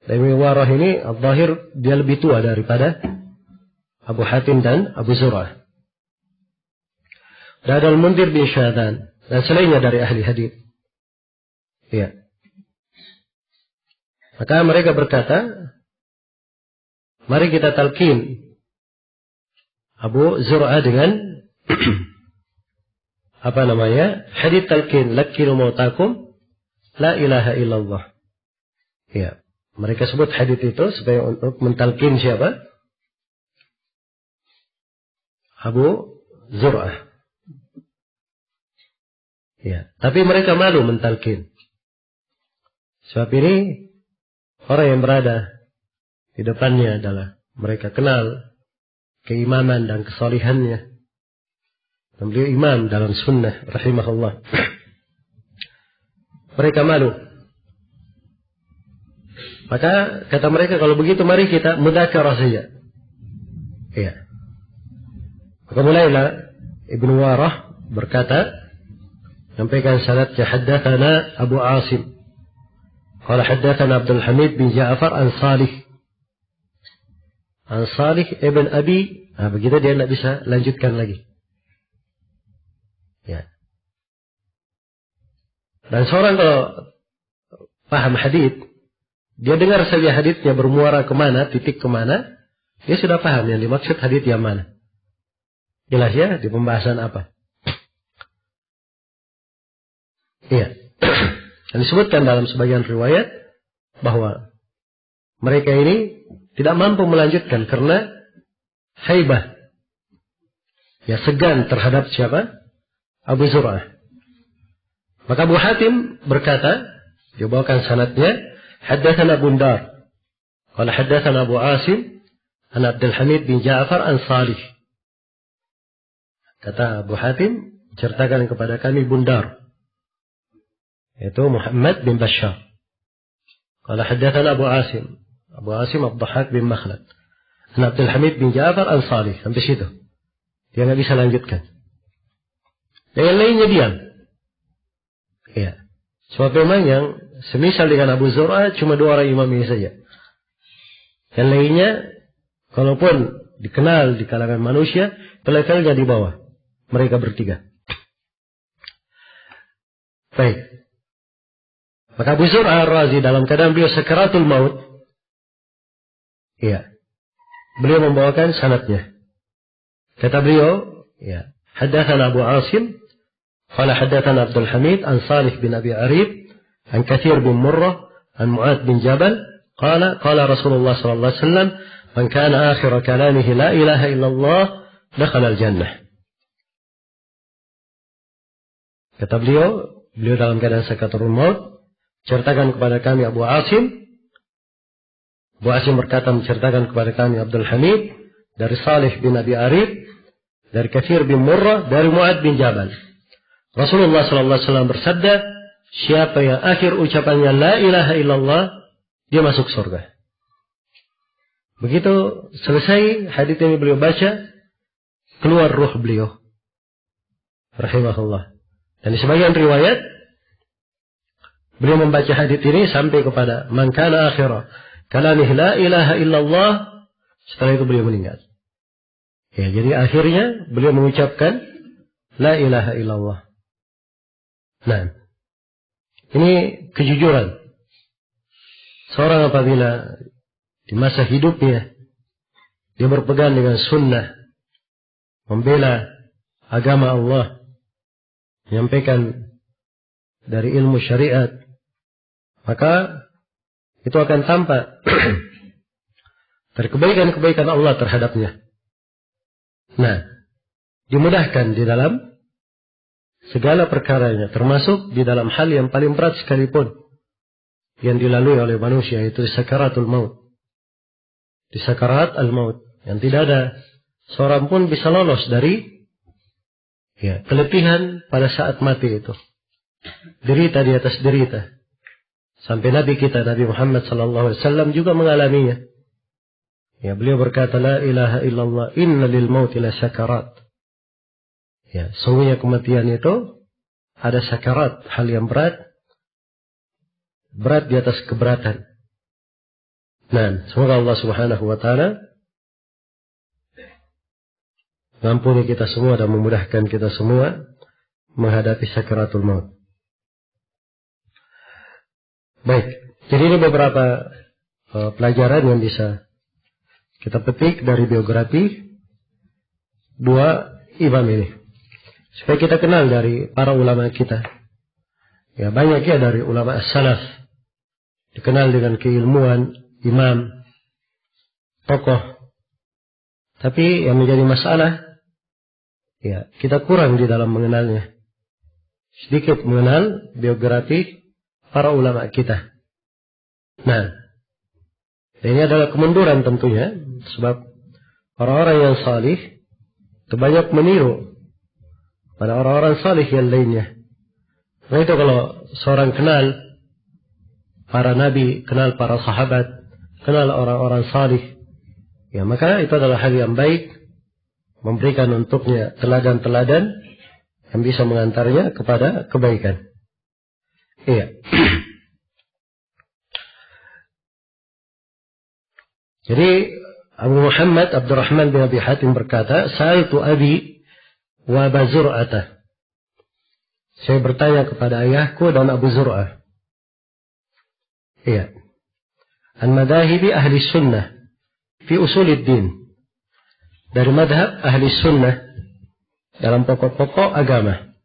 Dan Ibn Warah ini al-zahir dia lebih tua daripada Abu Hatim dan Abu Zur'ah. Dan ada Al-Mundhir bin Syadhan dan selainnya dari ahli hadis. Ya. Maka mereka berkata, mari kita talqin Abu Zur'ah dengan hadits talqin, lakkinu mautakum la ilaha illallah. Ya. Mereka sebut hadits itu supaya untuk mentalqin siapa? Abu Zur'ah. Ya, tapi mereka malu mentalqin. Sebab ini orang yang berada di depannya adalah mereka kenal keimaman dan kesalihannya. Dan beliau imam dalam sunnah rahimahullah. Mereka malu. Maka kata mereka, kalau begitu mari kita mudzakarah saja. Iya. Maka mulailah Ibn Warah berkata, sampaikan sanadnya, haddatsana Abu Asim qala haddatsana Abdul Hamid bin Ja'far an Salih ibn Abi. Begitu dia tidak bisa lanjutkan lagi. Ya. Dan seorang kalau paham hadits, dia dengar saja haditsnya bermuara kemana, titik kemana, dia sudah paham yang dimaksud hadits yang mana. Jelas ya di pembahasan apa. Iya. Dan disebutkan dalam sebagian riwayat bahwa mereka ini tidak mampu melanjutkan karena haibah. Ya, segan terhadap siapa? Abu Zur'ah. Maka Abu Hatim berkata, dia bawakan sanadnya, haddatsana Bundar qala haddatsana Abu Asim an Abdul Hamid bin Ja'far an Salih. Kata Abu Hatim, ceritakan kepada kami Bundar, yaitu Muhammad bin Bashar. Qala haddatsana Abu Asim Ad-Dhahhak bin Makhlad an Abdul Hamid bin Ja'far an Salih. Sampai situ dia nggak bisa lanjutkan. Yang lainnya diam. Ya. Sebab memang yang semisal dengan Abu Zur'ah cuma dua orang imam ini saja. Yang lainnya, kalaupun dikenal di kalangan manusia, levelnya di bawah. Mereka bertiga. Baik. Maka Abu Zur'ah Ar-Razi dalam keadaan beliau sakaratul maut. Iya. Beliau membawakan sanadnya. Kata beliau, ya, haddatsana Abu Asim qala haddatsana Abdul Hamid an Salih bin Abi Arib an Katsir bin Murrah an Mu'adz bin Jabal qala Rasulullah sallallahu alaihi wasallam man kana akhir kalamihi la ilaha illallah dakhala al-jannah. Kata beliau dalam keadaan sakaratul maut, ceritakan kepada kami Abu Asim. Abu Asim berkata, menceritakan kepada kami Abdul Hamid dari Salih bin Abi Arib, dari Katsir bin Murrah, dari Mu'adz bin Jabal. Rasulullah sallallahu alaihi wasallam bersabda, siapa yang akhir ucapannya la ilaha illallah, dia masuk surga. Begitu selesai hadits ini beliau baca, keluar ruh beliau. Rahimahullah. Dan di sebagian riwayat, beliau membaca hadits ini sampai kepada man kana akhira kalamihi la ilaha illallah. Setelah itu beliau meninggal. Ya, jadi akhirnya beliau mengucapkan la ilaha illallah. Nah, ini kejujuran. Seorang apabila di masa hidupnya dia berpegang dengan sunnah, membela agama Allah, menyampaikan dari ilmu syariat, maka itu akan tampak dari kebaikan-kebaikan Allah terhadapnya. Nah, dimudahkan di dalam segala perkaranya, termasuk di dalam hal yang paling berat sekalipun. yang dilalui oleh manusia, itu sakaratul maut. Di sakarat al-maut, yang tidak ada seorang pun bisa lolos dari keletihan pada saat mati itu. Derita di atas derita. Sampai Nabi kita, Nabi Muhammad SAW juga mengalaminya. Ya, beliau berkata, la ilaha illallah, inna lil mauti la sakarat. Ya, sungguhnya kematian itu ada sakarat, hal yang berat di atas keberatan. Nah, semoga Allah Subhanahu wa taala mengampuni kita semua dan memudahkan kita semua menghadapi sakaratul maut. Baik, jadi ini beberapa pelajaran yang bisa kita petik dari biografi dua imam ini. Supaya kita kenal dari para ulama kita. Ya, banyak ya dari ulama as-salaf. Dikenal dengan keilmuan, imam, tokoh. Tapi yang menjadi masalah, ya, kita kurang di dalam mengenalnya. Sedikit mengenal biografi para ulama kita. Nah, ini adalah kemunduran tentunya. Sebab orang-orang yang salih itu banyak meniru pada orang-orang salih yang lainnya. Nah itu kalau seorang kenal para nabi, kenal para sahabat, kenal orang-orang salih, ya maka itu adalah hal yang baik, memberikan untuknya teladan-teladan yang bisa mengantarnya kepada kebaikan. Iya. Jadi Abu Muhammad Abdurrahman bin Abi Hatim berkata, "Sa'altu Abi wa Abu Zur'ah." Saya bertanya kepada ayahku dan Abu Zur'ah. Iya. An madhahibi ahli sunnah fi usuluddin. Dari madhab ahli sunnah dalam pokok-pokok agama.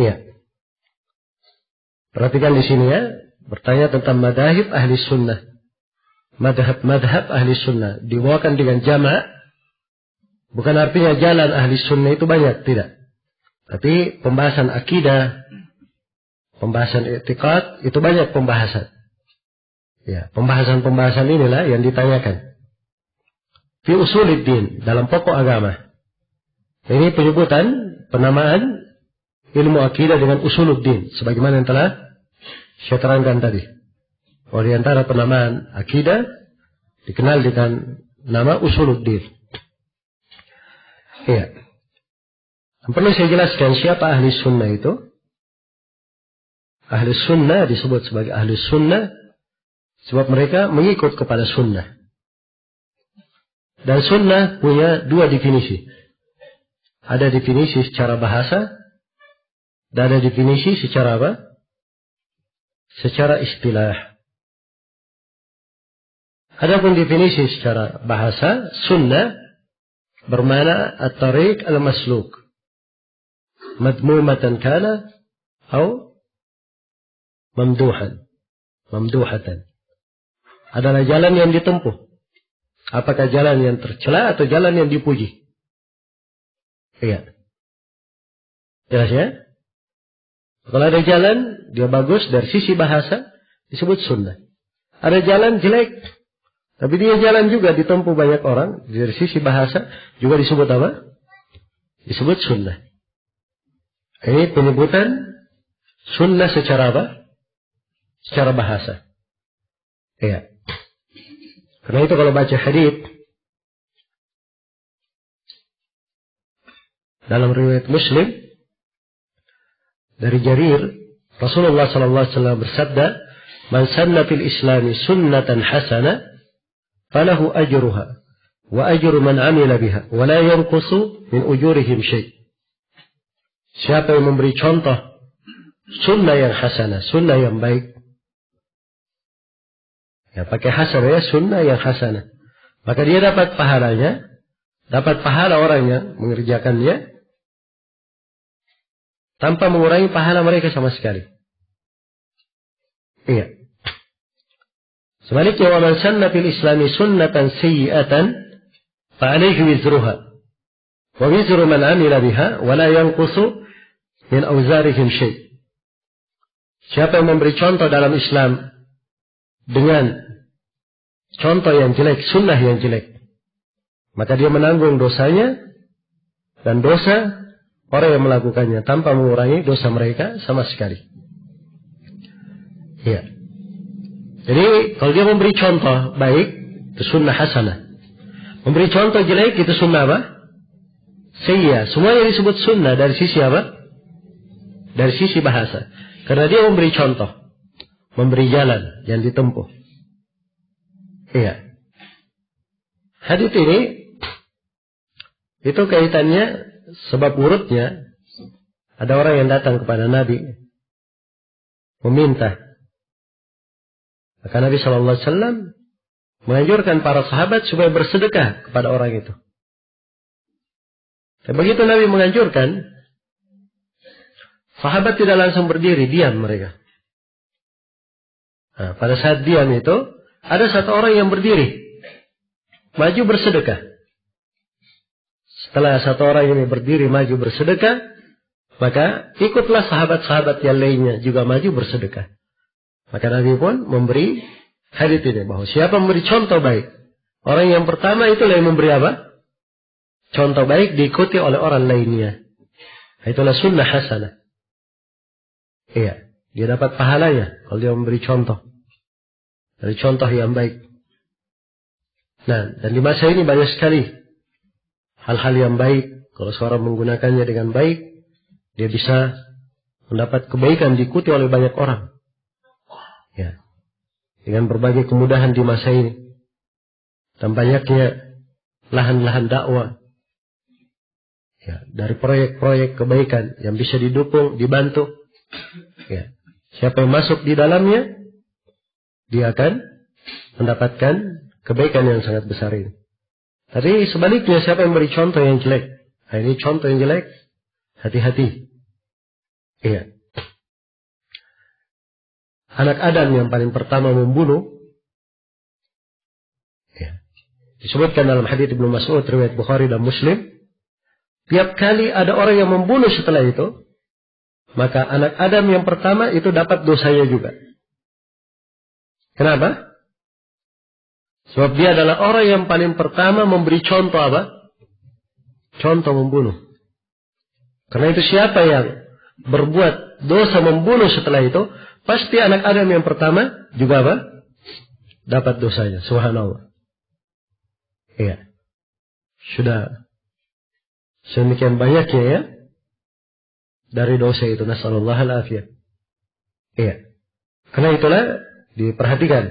Iya. Perhatikan di sini ya, bertanya tentang madhahib ahli sunnah. Madhab ahli sunnah dibawakan dengan jamak. Bukan artinya jalan ahli sunnah itu banyak, tidak. Tapi pembahasan akidah, pembahasan i'tiqad, itu banyak pembahasan. Ya, pembahasan-pembahasan inilah yang ditanyakan. Fi usuluddin, dalam pokok agama. Ini penyebutan, penamaan ilmu akidah dengan usuluddin, sebagaimana yang telah saya terangkan tadi. Oh, di antara penamaan akidah dikenal dengan nama usuluddin. Iya. Perlu saya jelaskan siapa ahli sunnah itu. Ahli sunnah disebut sebagai ahli sunnah sebab mereka mengikut kepada sunnah. Dan sunnah punya dua definisi. Ada definisi secara bahasa dan ada definisi secara apa? Secara istilah. Adapun definisi secara bahasa, sunnah bermakna at-tariq al-masluk. Madmumatan kana atau mamduhatan. Adalah jalan yang ditempuh. Apakah jalan yang tercela atau jalan yang dipuji? Iya. Jelas ya? Kalau ada jalan, dia bagus dari sisi bahasa, disebut sunnah. Ada jalan jelek, tapi dia jalan juga ditempuh banyak orang, dari sisi bahasa, juga disebut apa? Disebut sunnah. Ini penyebutan sunnah secara apa? Secara bahasa. Iya. Karena itu kalau baca hadits dalam riwayat Muslim dari Jarir, Rasulullah SAW bersabda, "Man sanna fil Islami sunnatan hasana, falahu ajruha, wa ajru man amila biha, wa la yanqusu min ujurihim syai'." Siapa yang memberi contoh sunnah yang hasanah, sunnah yang baik, ya pakai hasanah ya, sunnah yang hasanah, maka dia dapat pahalanya, dapat pahala orang yang mengerjakannya tanpa mengurangi pahala mereka sama sekali. Iya. Sebaliknya, wa man sanna fil Islami sunnatan sayyi'atan fa alayhi wizruha wa wizru man amila biha wa la yanqusu min awzarihim syai'. Siapa yang memberi contoh dalam Islam dengan contoh yang jelek, sunnah yang jelek, maka dia menanggung dosanya dan dosa orang yang melakukannya tanpa mengurangi dosa mereka sama sekali. Ya. Jadi kalau dia memberi contoh baik, itu sunnah hasanah. Memberi contoh jelek, itu sunnah apa? Sayyi'ah. Semuanya disebut sunnah dari sisi apa? Dari sisi bahasa. Karena dia memberi contoh, memberi jalan yang ditempuh. Iya. Hadits ini itu kaitannya sebab urutnya ada orang yang datang kepada Nabi meminta. Maka Nabi SAW menganjurkan para sahabat supaya bersedekah kepada orang itu. Dan begitu Nabi menganjurkan, sahabat tidak langsung berdiri, diam mereka. Nah, pada saat diam itu, ada satu orang yang berdiri, maju bersedekah. Setelah satu orang ini berdiri maju bersedekah, maka ikutlah sahabat-sahabat yang lainnya juga maju bersedekah. Maka Nabi pun memberi hadits ini, bahwa siapa memberi contoh baik, orang yang pertama itulah yang memberi apa? Contoh baik diikuti oleh orang lainnya. Itulah sunnah hasanah. Iya, dia dapat pahalanya kalau dia memberi contoh. Dari contoh yang baik. Nah, dan di masa ini banyak sekali hal-hal yang baik. Kalau seorang menggunakannya dengan baik, dia bisa mendapat kebaikan diikuti oleh banyak orang. Ya, dengan berbagai kemudahan di masa ini. Dan banyaknya lahan-lahan dakwah. Ya, dari proyek-proyek kebaikan yang bisa didukung, dibantu. Ya, siapa yang masuk di dalamnya, dia akan mendapatkan kebaikan yang sangat besar ini. Tapi sebaliknya, siapa yang beri contoh yang jelek? Nah, ini contoh yang jelek, hati-hati. Iya. Anak Adam yang paling pertama membunuh, ya, disebutkan dalam hadits Ibnu Mas'ud riwayat Bukhari dan Muslim, tiap kali ada orang yang membunuh setelah itu, maka anak Adam yang pertama itu dapat dosanya juga. Kenapa? Sebab dia adalah orang yang paling pertama memberi contoh apa? Contoh membunuh. Karena itu siapa yang berbuat dosa membunuh setelah itu, pasti anak Adam yang pertama juga apa? Dapat dosanya. Subhanallah. Iya. Sudah sedemikian banyaknya ya dari dosa itu. Nasallallahu al-afiyah. Iya. Karena itulah diperhatikan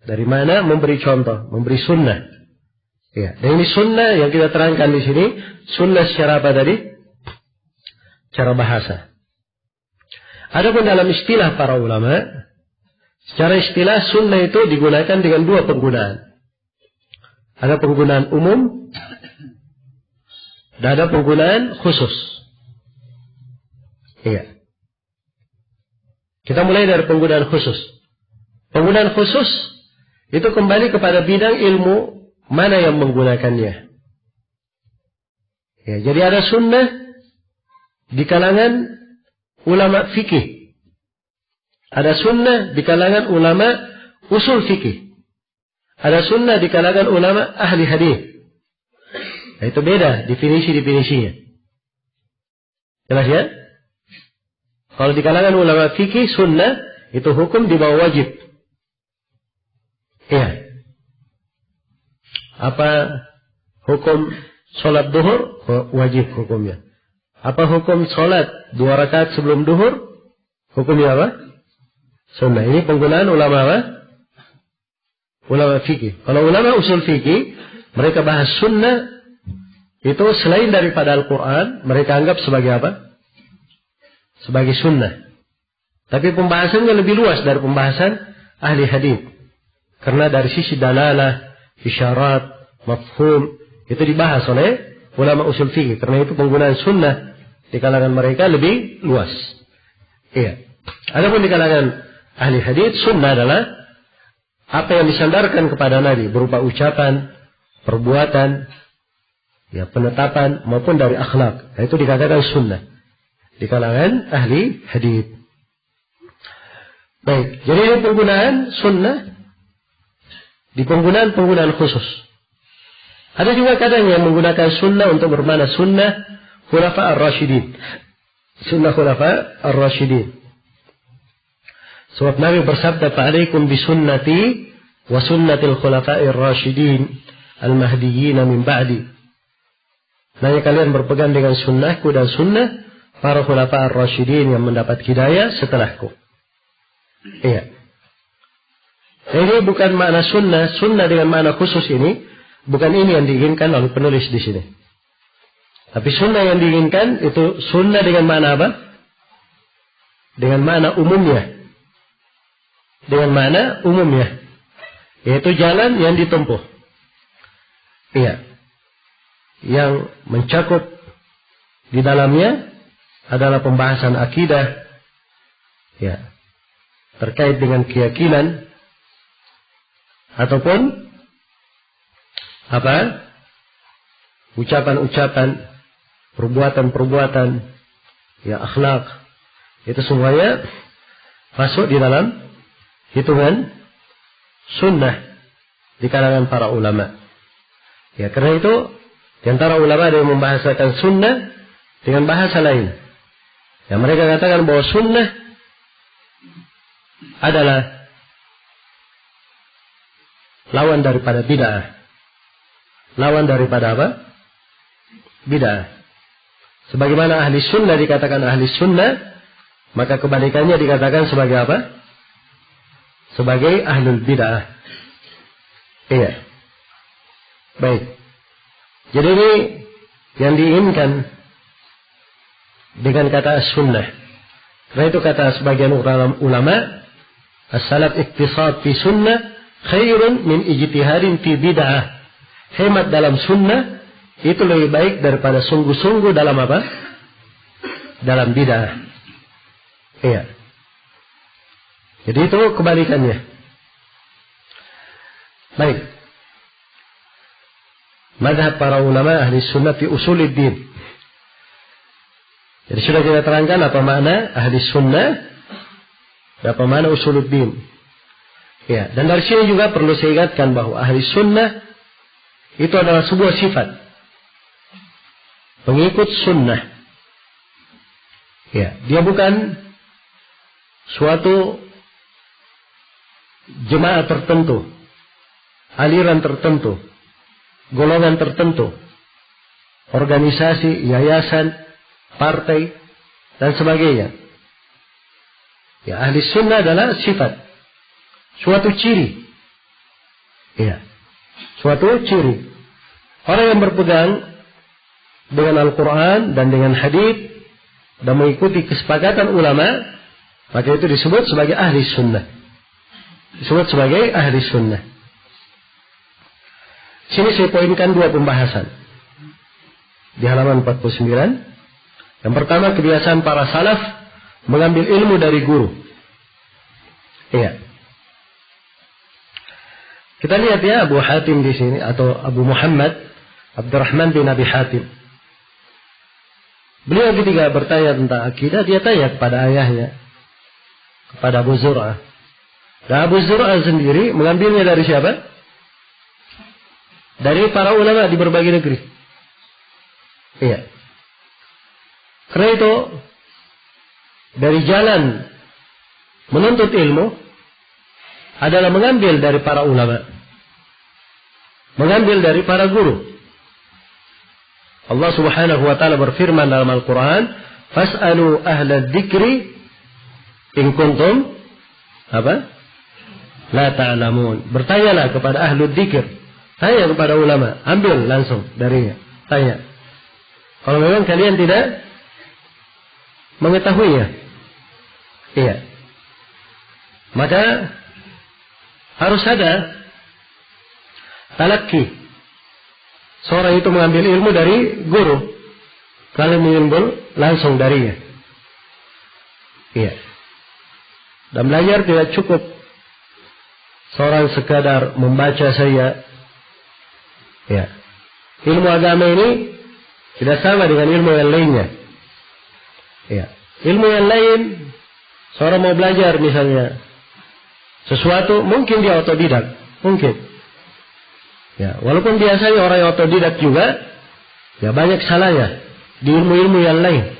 dari mana memberi contoh, memberi sunnah. Ya, dan ini sunnah yang kita terangkan di sini, sunnah secara apa tadi? Cara bahasa. Adapun dalam istilah para ulama, secara istilah sunnah itu digunakan dengan dua penggunaan. Ada penggunaan umum dan ada penggunaan khusus. Iya. Kita mulai dari penggunaan khusus. Penggunaan khusus itu kembali kepada bidang ilmu mana yang menggunakannya. Ya, jadi ada sunnah di kalangan ulama fikih. Ada sunnah di kalangan ulama usul fikih. Ada sunnah di kalangan ulama ahli hadis. Nah, itu beda definisi-definisinya. Jelas ya? Kalau di kalangan ulama fikih, sunnah itu hukum di bawah wajib. Iya. Apa hukum sholat duhur? Wajib hukumnya. Apa hukum sholat 2 rakaat sebelum duhur? Hukumnya apa? Sunnah. Ini penggunaan ulama apa? Ulama fikih. Kalau ulama usul fikih, mereka bahas sunnah itu selain daripada Al-Quran, mereka anggap sebagai apa? Sebagai sunnah. Tapi pembahasannya lebih luas dari pembahasan ahli hadis. Karena dari sisi dalalah, isyarat, mafhum, itu dibahas oleh ulama usul fikih. Karena itu penggunaan sunnah di kalangan mereka lebih luas. Iya. Adapun di kalangan ahli hadis, sunnah adalah apa yang disandarkan kepada Nabi berupa ucapan, perbuatan, ya, penetapan maupun dari akhlak. Nah, itu dikatakan sunnah di kalangan ahli hadis. Baik, jadi ini penggunaan sunnah di penggunaan khusus. Ada juga kadang yang menggunakan sunnah untuk bermakna sunnah khulafa ar-rasyidin. Sunnah khulafa ar-rasyidin. Sebab Nabi bersabda, "Fa'alaikum bisunnati wa sunnatil khulafa'ir rasyidin al-mahdiyyin min ba'di." Nanya kalian berpegang dengan sunnahku dan sunnah para khulafa ar-rasyidin yang mendapat hidayah setelahku. Iya. Ini bukan makna sunnah. Sunnah dengan makna khusus ini, bukan ini yang diinginkan oleh penulis di sini. Tapi sunnah yang diinginkan itu sunnah dengan makna apa? Dengan makna umumnya. Dengan makna umumnya. Yaitu jalan yang ditempuh. Iya. Yang mencakup di dalamnya adalah pembahasan akidah. Ya. Terkait dengan keyakinan. Ataupun apa? Ucapan-ucapan, perbuatan-perbuatan, ya akhlak. Itu semuanya masuk di dalam hitungan sunnah di kalangan para ulama. Ya, karena itu di antara ulama ada yang membahasakan sunnah dengan bahasa lain. Ya, mereka katakan bahwa sunnah adalah lawan daripada bid'ah. Lawan daripada apa? Bid'ah. Sebagaimana ahli sunnah dikatakan ahli sunnah, maka kebalikannya dikatakan sebagai apa? Sebagai ahlul bid'ah. Iya. Baik. Jadi ini yang diinginkan dengan kata sunnah. Karena itu kata sebagian ulama, as-salaf iktisad fi sunnah khairun min ijtihadin fi bid'ah. Hemat dalam sunnah itu lebih baik daripada sungguh-sungguh dalam apa? Dalam bid'ah. Iya. Jadi itu kebalikannya. Baik. Mazhab para ulama ahli sunnah fi usuluddin. Jadi sudah kita terangkan apa makna ahli sunnah dan apa makna usuluddin. Ya, dan dari sini juga perlu saya ingatkan bahwa ahli sunnah itu adalah sebuah sifat. Pengikut sunnah. Ya, dia bukan suatu jemaah tertentu, aliran tertentu, golongan tertentu, organisasi, yayasan, partai, dan sebagainya. Ya, ahli sunnah adalah sifat, suatu ciri. Ya, suatu ciri. Orang yang berpegang dengan Al-Quran dan dengan hadits dan mengikuti kesepakatan ulama, maka itu disebut sebagai ahli sunnah. Disebut sebagai ahli sunnah. Sini saya poinkan dua pembahasan. Di halaman 49. Yang pertama, kebiasaan para salaf mengambil ilmu dari guru. Iya. Kita lihat ya Abu Hatim di sini, atau Abu Muhammad Abdurrahman bin Abi Hatim. Beliau ketika bertanya tentang akidah, dia tanya kepada ayahnya, kepada Abu Zur'ah. Dan Abu Zur'ah sendiri mengambilnya dari siapa? Dari para ulama di berbagai negeri. Iya. Karena itu, dari jalan menuntut ilmu adalah mengambil dari para ulama. Mengambil dari para guru. Allah Subhanahu wa taala berfirman dalam Al-Qur'an, "Fas'alu ahla dzikri in kuntum apa? La ta'lamun." Bertanyalah kepada ahlu dzikir. Tanya kepada ulama, ambil langsung darinya. Tanya. Kalau memang kalian tidak mengetahuinya. Iya. Maka harus ada talaqi. Seorang itu mengambil ilmu dari guru. Kalian mengambil langsung darinya. Iya. Dan belajar tidak cukup seorang sekadar membaca saja. Ya. Ilmu agama ini tidak sama dengan ilmu yang lainnya. Ya. Ilmu yang lain, seorang mau belajar misalnya sesuatu, mungkin dia otodidak, mungkin. Ya, walaupun biasanya orang yang otodidak juga, ya banyak salahnya di ilmu-ilmu yang lain.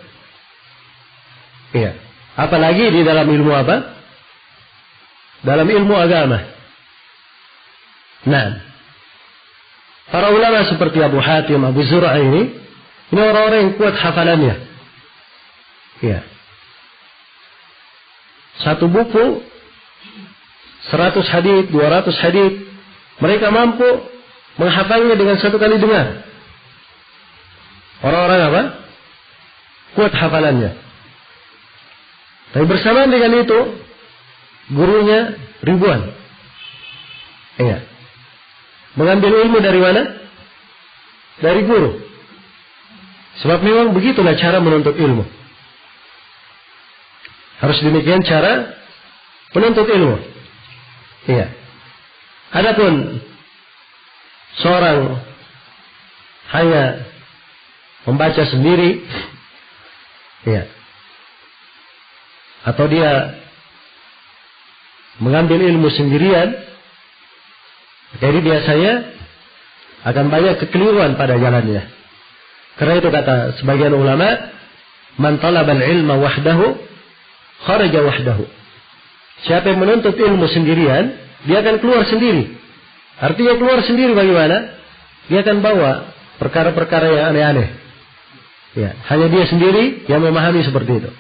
Iya. Apalagi di dalam ilmu apa? Dalam ilmu agama. Nah, para ulama seperti Abu Hatim, Abu Zur'ah ini orang-orang yang kuat hafalannya. Iya. Satu buku 100 hadits, 200 hadits, mereka mampu menghafalnya dengan satu kali dengar. Orang-orang apa? Kuat hafalannya. Tapi bersamaan dengan itu, gurunya ribuan. Iya. Mengambil ilmu dari mana? Dari guru. Sebab memang begitulah cara menuntut ilmu. Harus demikian cara menuntut ilmu. Iya. Adapun seorang hanya membaca sendiri, iya, atau dia mengambil ilmu sendirian, jadi biasanya akan banyak kekeliruan pada jalannya. Karena itu kata sebagian ulama, man talabal ilma wahdahu kharaja wahdahu. Siapa yang menuntut ilmu sendirian, dia akan keluar sendiri. Artinya keluar sendiri bagaimana? Dia akan bawa perkara-perkara yang aneh-aneh. Ya, hanya dia sendiri yang memahami seperti itu.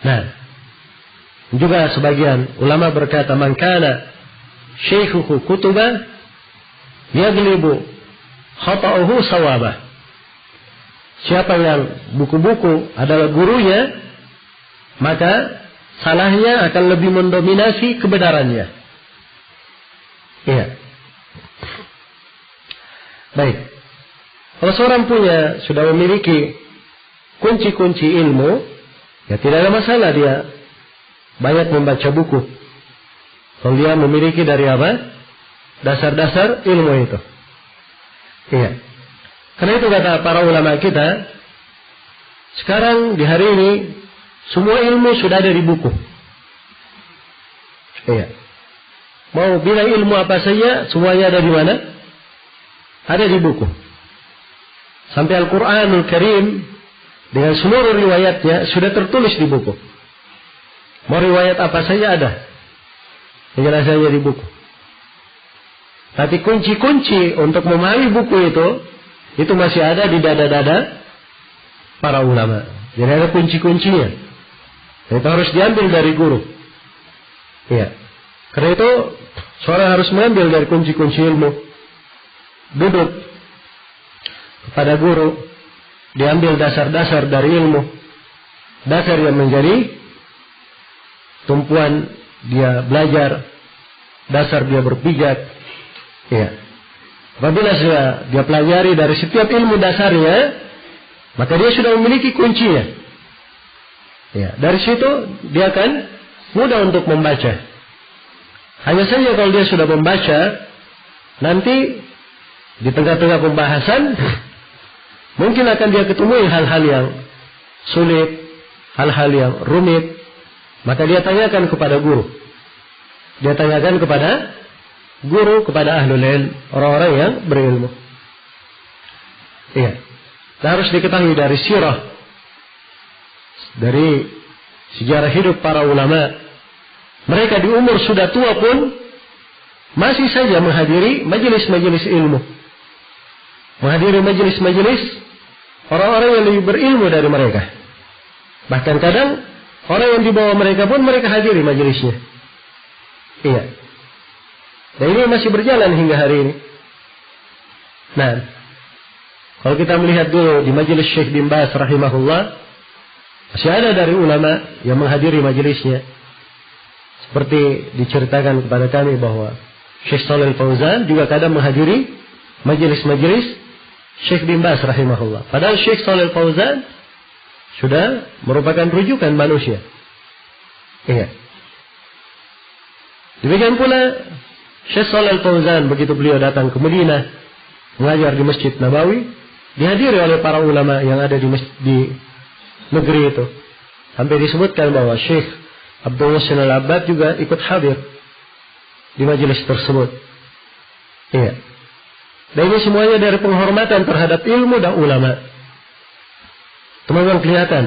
Nah, juga sebagian ulama berkata, man kana syaikhuhu kutuba yaglibu khata'uhu sawabah. Siapa yang buku-buku adalah gurunya, maka salahnya akan lebih mendominasi kebenarannya. Iya. Baik. Kalau seorang sudah memiliki kunci-kunci ilmu, ya tidak ada masalah dia banyak membaca buku. Kalau dia memiliki dari apa? Dasar-dasar ilmu itu. Iya. Karena itu kata para ulama kita, sekarang di hari ini semua ilmu sudah ada di buku. Iya. Mau bilang ilmu apa saja, semuanya ada di mana? Ada di buku. Sampai Al-Quranul Karim dengan seluruh riwayatnya sudah tertulis di buku. Mau riwayat apa saja ada. Tinggal saja di buku. Tapi kunci-kunci untuk memahami buku itu masih ada di dada-dada para ulama. Jadi ada kunci-kuncinya. Itu harus diambil dari guru. Iya. Karena itu seorang harus mengambil dari kunci-kunci ilmu. Duduk kepada guru, diambil dasar-dasar dari ilmu. Dasar yang menjadi tumpuan dia belajar, dasar dia berpijak. Iya. Apabila dia pelajari dari setiap ilmu dasarnya, maka dia sudah memiliki kuncinya. Ya, dari situ dia akan mudah untuk membaca. Hanya saja kalau dia sudah membaca, nanti di tengah-tengah pembahasan mungkin akan dia ketemui hal-hal yang sulit, hal-hal yang rumit. Maka dia tanyakan kepada guru. Dia tanyakan kepada guru, kepada ahlul ilm, orang-orang yang berilmu. Iya. Dan harus diketahui dari sirah, dari sejarah hidup para ulama, mereka di umur sudah tua pun masih saja menghadiri majelis-majelis ilmu, menghadiri majelis-majelis orang-orang yang lebih berilmu dari mereka. Bahkan kadang orang yang di bawah mereka pun mereka hadiri majelisnya. Iya. Dan ini masih berjalan hingga hari ini. Nah, kalau kita melihat dulu di majelis Syekh bin Baz rahimahullah, masih ada dari ulama yang menghadiri majelisnya. Seperti diceritakan kepada kami bahwa Syekh Shalih Al-Fauzan juga kadang menghadiri majelis-majelis Syekh bin Baz rahimahullah. Padahal Syekh Shalih Al-Fauzan sudah merupakan rujukan manusia. Iya. Demikian pula Syekh Shalih Al-Fauzan begitu beliau datang ke Madinah mengajar di Masjid Nabawi, dihadiri oleh para ulama yang ada di negeri itu. Sampai disebutkan bahwa Syekh Abdul Muhsin Al-Abbad juga ikut hadir di majelis tersebut. Iya. Dan ini semuanya dari penghormatan terhadap ilmu dan ulama. Teman-teman kelihatan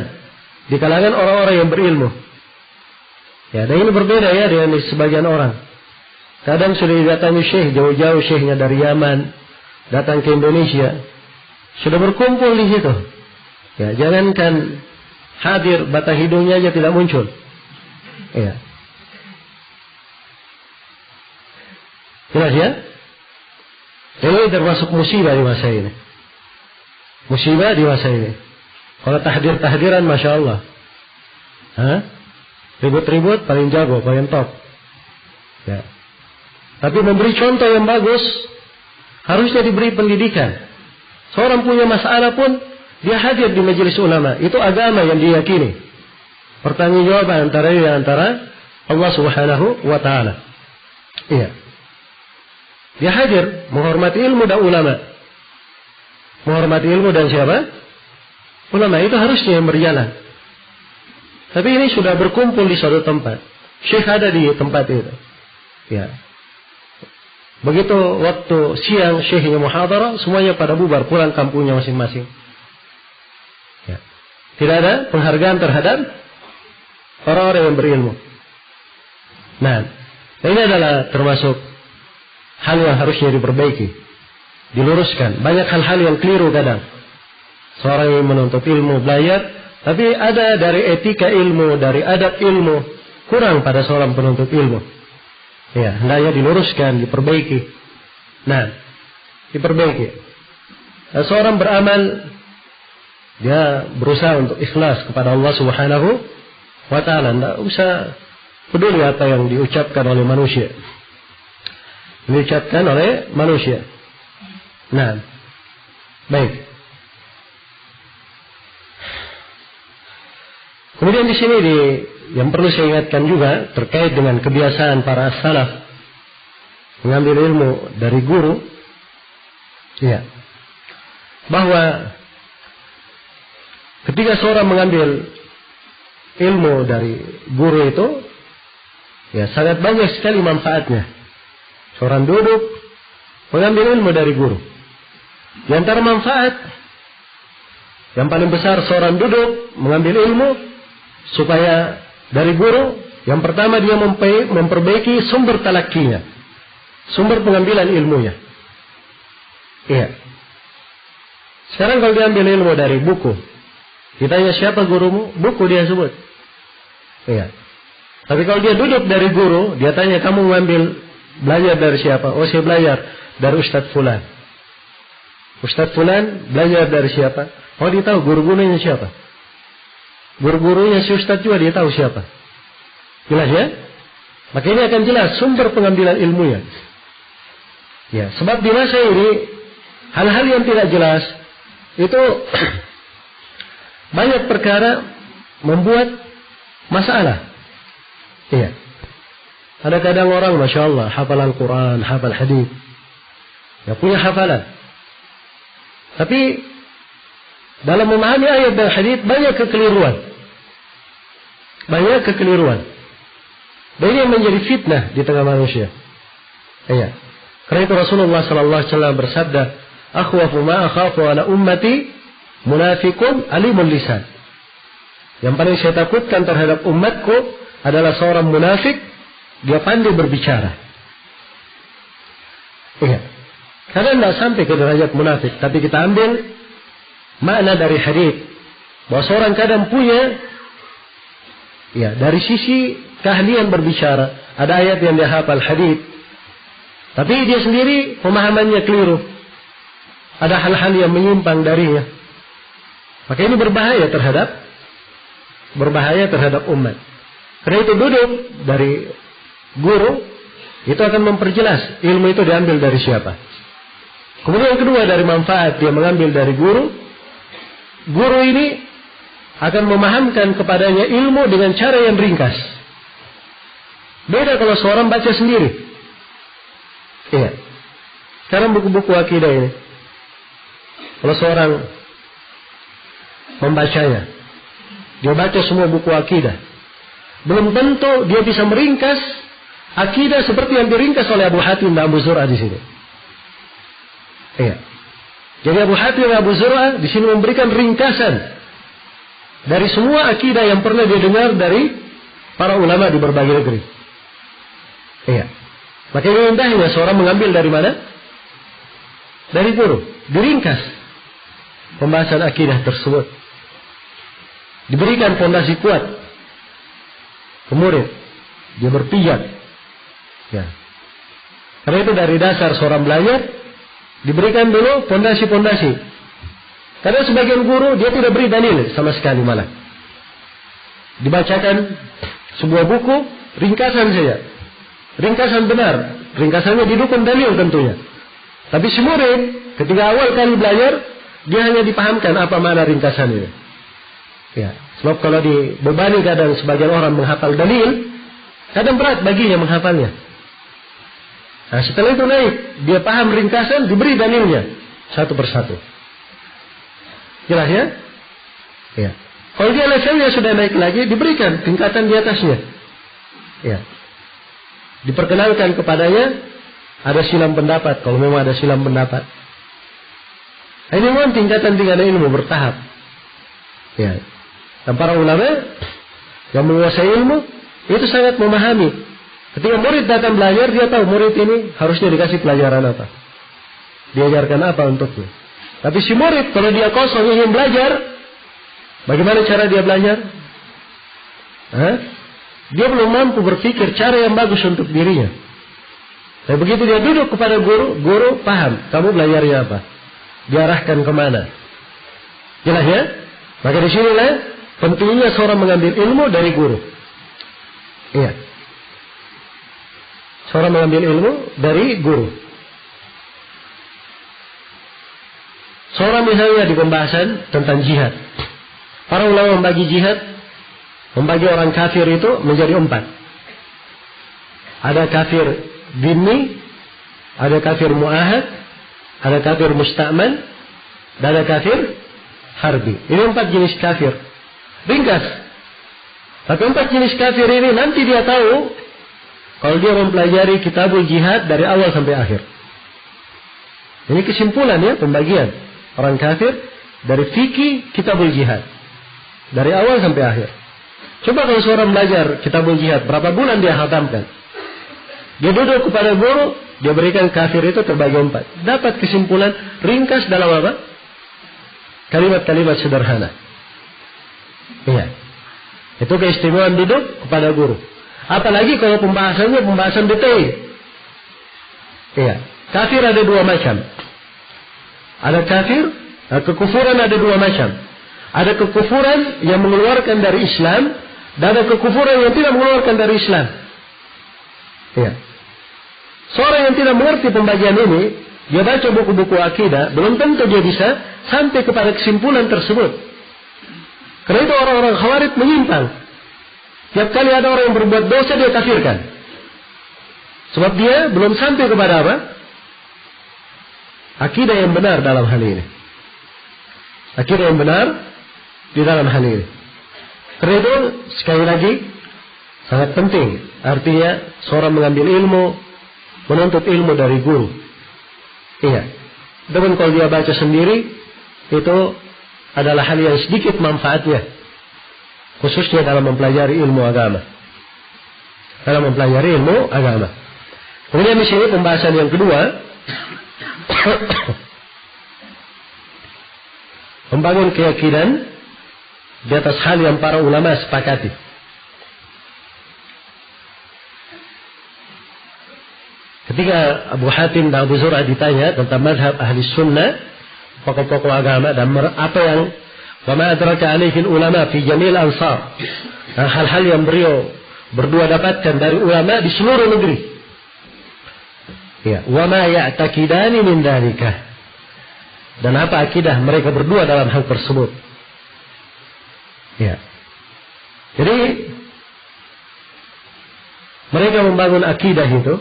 di kalangan orang-orang yang berilmu. Ya, dan ini berbeda ya dengan sebagian orang. Kadang sudah didatangi syekh jauh-jauh, syekhnya dari Yaman, datang ke Indonesia, sudah berkumpul di situ. Ya, jangankan hadir, batang hidungnya aja tidak muncul. Iya. Jelas ya? Ini termasuk musibah di masa ini. Musibah di masa ini. Kalau tahdir-tahdiran, Masya Allah. Ribut-ribut, paling jago, paling top. Ya. Tapi memberi contoh yang bagus, harusnya diberi pendidikan. Seorang punya masalah pun, dia hadir di majelis ulama. Itu agama yang diyakini. Pertanggungjawaban antara Allah Subhanahu wa Ta'ala. Iya. Dia hadir menghormati ilmu dan ulama. Menghormati ilmu dan siapa? Ulama. Itu harusnya yang berjalan. Tapi ini sudah berkumpul di suatu tempat. Syekh ada di tempat itu. Ya. Begitu waktu siang syekhnya muhadarah, semuanya pada bubar pulang kampungnya masing-masing. Ya. Tidak ada penghargaan terhadap orang-orang yang berilmu. Nah, ini adalah termasuk hal yang harusnya diperbaiki, diluruskan. Banyak hal-hal yang keliru kadang. Seorang yang menuntut ilmu, belajar, tapi ada dari etika ilmu, dari adab ilmu, kurang pada seorang penuntut ilmu. Ya, hendaknya diluruskan, diperbaiki. Nah, diperbaiki. Nah, seorang beramal, dia berusaha untuk ikhlas kepada Allah Subhanahu wa Ta'ala. Tidak usah peduli apa yang diucapkan oleh manusia. Diucapkan oleh manusia. Nah, baik. Kemudian di sini yang perlu saya ingatkan juga terkait dengan kebiasaan para salaf mengambil ilmu dari guru. Ya. Bahwa ketika seorang mengambil ilmu dari guru itu, ya sangat banyak sekali manfaatnya. Seorang duduk mengambil ilmu dari guru. Di antara manfaat yang paling besar seorang duduk mengambil ilmu supaya dari guru, yang pertama dia memperbaiki sumber talakkinya, sumber pengambilan ilmunya. Iya. Sekarang kalau diambil ilmu dari buku, ditanya siapa gurumu, buku dia sebut. Iya. Tapi kalau dia duduk dari guru, dia tanya kamu belajar dari siapa? Oh, saya belajar dari Ustadz Fulan. Ustadz Fulan belajar dari siapa? Oh, dia tahu guru-gurunya siapa. Guru-gurunya si Ustadz juga dia tahu siapa. Jelas ya? Maka ini akan jelas sumber pengambilan ilmunya. Ya, sebab di masa ini hal-hal yang tidak jelas itu banyak perkara membuat masalah. Iya. Ada kadang orang, Masya Allah, hafal Al-Quran, hafal hadis, ya punya hafalan. Tapi dalam memahami ayat dan hadis banyak kekeliruan. Banyak kekeliruan. Dan ini yang menjadi fitnah di tengah manusia. Iya. Karena itu Rasulullah sallallahu alaihi wasallam bersabda, "Akhwafu ma akhafu ala ummati munafiqun alimul lisan." Yang paling saya takutkan terhadap umatku adalah seorang munafik, dia pandai berbicara. Iya. Karena tidak sampai ke derajat munafik, tapi kita ambil makna dari hadis bahwa seorang kadang punya, ya, dari sisi keahlian berbicara, ada ayat yang dia hafal hadis, tapi dia sendiri pemahamannya keliru. Ada hal-hal yang menyimpang darinya. Maka ini berbahaya terhadap umat. Karena itu duduk dari guru itu akan memperjelas ilmu itu diambil dari siapa. Kemudian yang kedua dari manfaat dia mengambil dari guru. Guru ini akan memahamkan kepadanya ilmu dengan cara yang ringkas. Beda kalau seorang baca sendiri. Iya. Sekarang buku-buku akidah ini, kalau seorang membacanya, dia baca semua buku akidah, belum tentu dia bisa meringkas akidah seperti yang diringkas oleh Abu Hatim dan Abu Zur'ah di sini. Iya. Jadi Abu Hatim dan Abu Zur'ah di sini memberikan ringkasan dari semua akidah yang pernah dia dengar dari para ulama di berbagai negeri. Iya. Maka ini indahnya seorang mengambil dari mana? Dari guru. Diringkas pembahasan akidah tersebut. Diberikan fondasi kuat ke murid. Dia berpijak. Ya. Karena itu dari dasar seorang belajar diberikan dulu fondasi-fondasi. Karena sebagian guru dia tidak beri dalil sama sekali malah. Dibacakan sebuah buku ringkasan saja. Ringkasan benar. Ringkasannya didukung dalil tentunya. Tapi si murid ketika awal kali belajar dia hanya dipahamkan apa makna ringkasan ini. Ya, sebab kalau dibebani kadang sebagian orang menghafal dalil, kadang berat baginya menghafalnya. Nah, setelah itu naik, dia paham ringkasan, diberi dalilnya satu persatu. Jelas ya? Ya. Kalau dia levelnya sudah naik lagi, diberikan tingkatan di atasnya. Ya. Diperkenalkan kepadanya ada silam pendapat, kalau memang ada silam pendapat. Ini memang tingkatan-tingkatan ilmu bertahap. Ya. Dan para ulama yang menguasai ilmu itu sangat memahami. Ketika murid datang belajar, dia tahu murid ini harusnya dikasih pelajaran apa, diajarkan apa untuknya. Tapi si murid kalau dia kosong ingin belajar, bagaimana cara dia belajar? Dia belum mampu berpikir cara yang bagus untuk dirinya. Tapi begitu dia duduk kepada guru, guru paham kamu belajarnya apa, diarahkan kemana. Jelas ya? Maka disinilah pentingnya seorang mengambil ilmu dari guru. Iya. Seorang mengambil ilmu dari guru. Seorang misalnya di pembahasan tentang jihad. Para ulama membagi jihad, membagi orang kafir itu menjadi 4. Ada kafir dhimmi, ada kafir mu'ahad, ada kafir musta'man, dan ada kafir harbi. Ini 4 jenis kafir. Ringkas. Tapi 4 jenis kafir ini nanti dia tahu kalau dia mempelajari kitabul jihad dari awal sampai akhir. Ini kesimpulan ya, pembagian orang kafir dari fikih kitabul jihad dari awal sampai akhir. Coba kalau seorang belajar kitabul jihad, berapa bulan dia khatamkan? Dia duduk kepada guru, dia berikan kafir itu terbagi 4. Dapat kesimpulan ringkas dalam apa? Kalimat-kalimat sederhana. Iya. Itu keistimewaan duduk kepada guru. Apalagi kalau pembahasannya pembahasan detail. Iya. Kafir ada 2 macam. Ada kafir, kekufuran ada 2 macam. Ada kekufuran yang mengeluarkan dari Islam, dan ada kekufuran yang tidak mengeluarkan dari Islam. Iya. Seorang yang tidak mengerti pembagian ini, dia baca buku-buku akidah, belum tentu dia bisa sampai kepada kesimpulan tersebut. Karena itu orang-orang Khawarij menyimpang. Tiap kali ada orang yang berbuat dosa, dia kafirkan. Sebab dia belum sampai kepada apa? Akidah yang benar dalam hal ini. Akidah yang benar di dalam hal ini. Karena itu sekali lagi sangat penting. Artinya seorang mengambil ilmu, menuntut ilmu dari guru. Iya. Dan kalau dia baca sendiri, itu adalah hal yang sedikit manfaatnya. Khususnya dalam mempelajari ilmu agama. Dalam mempelajari ilmu agama. Kemudian di sini pembahasan yang kedua, membangun keyakinan di atas hal yang para ulama sepakati. Ketika Abu Hatim dan Abu Zur'ah ditanya tentang mazhab ahli sunnah, pokok-pokok agama, dan apa yang wama adraka alaihi ulama fi jamil ansar, dan hal-hal yang beliau berdua dapatkan dari ulama di seluruh negeri. Ya, wama ya'taqidani min dzalika, dan apa akidah mereka berdua dalam hal tersebut. Ya. Jadi mereka membangun akidah itu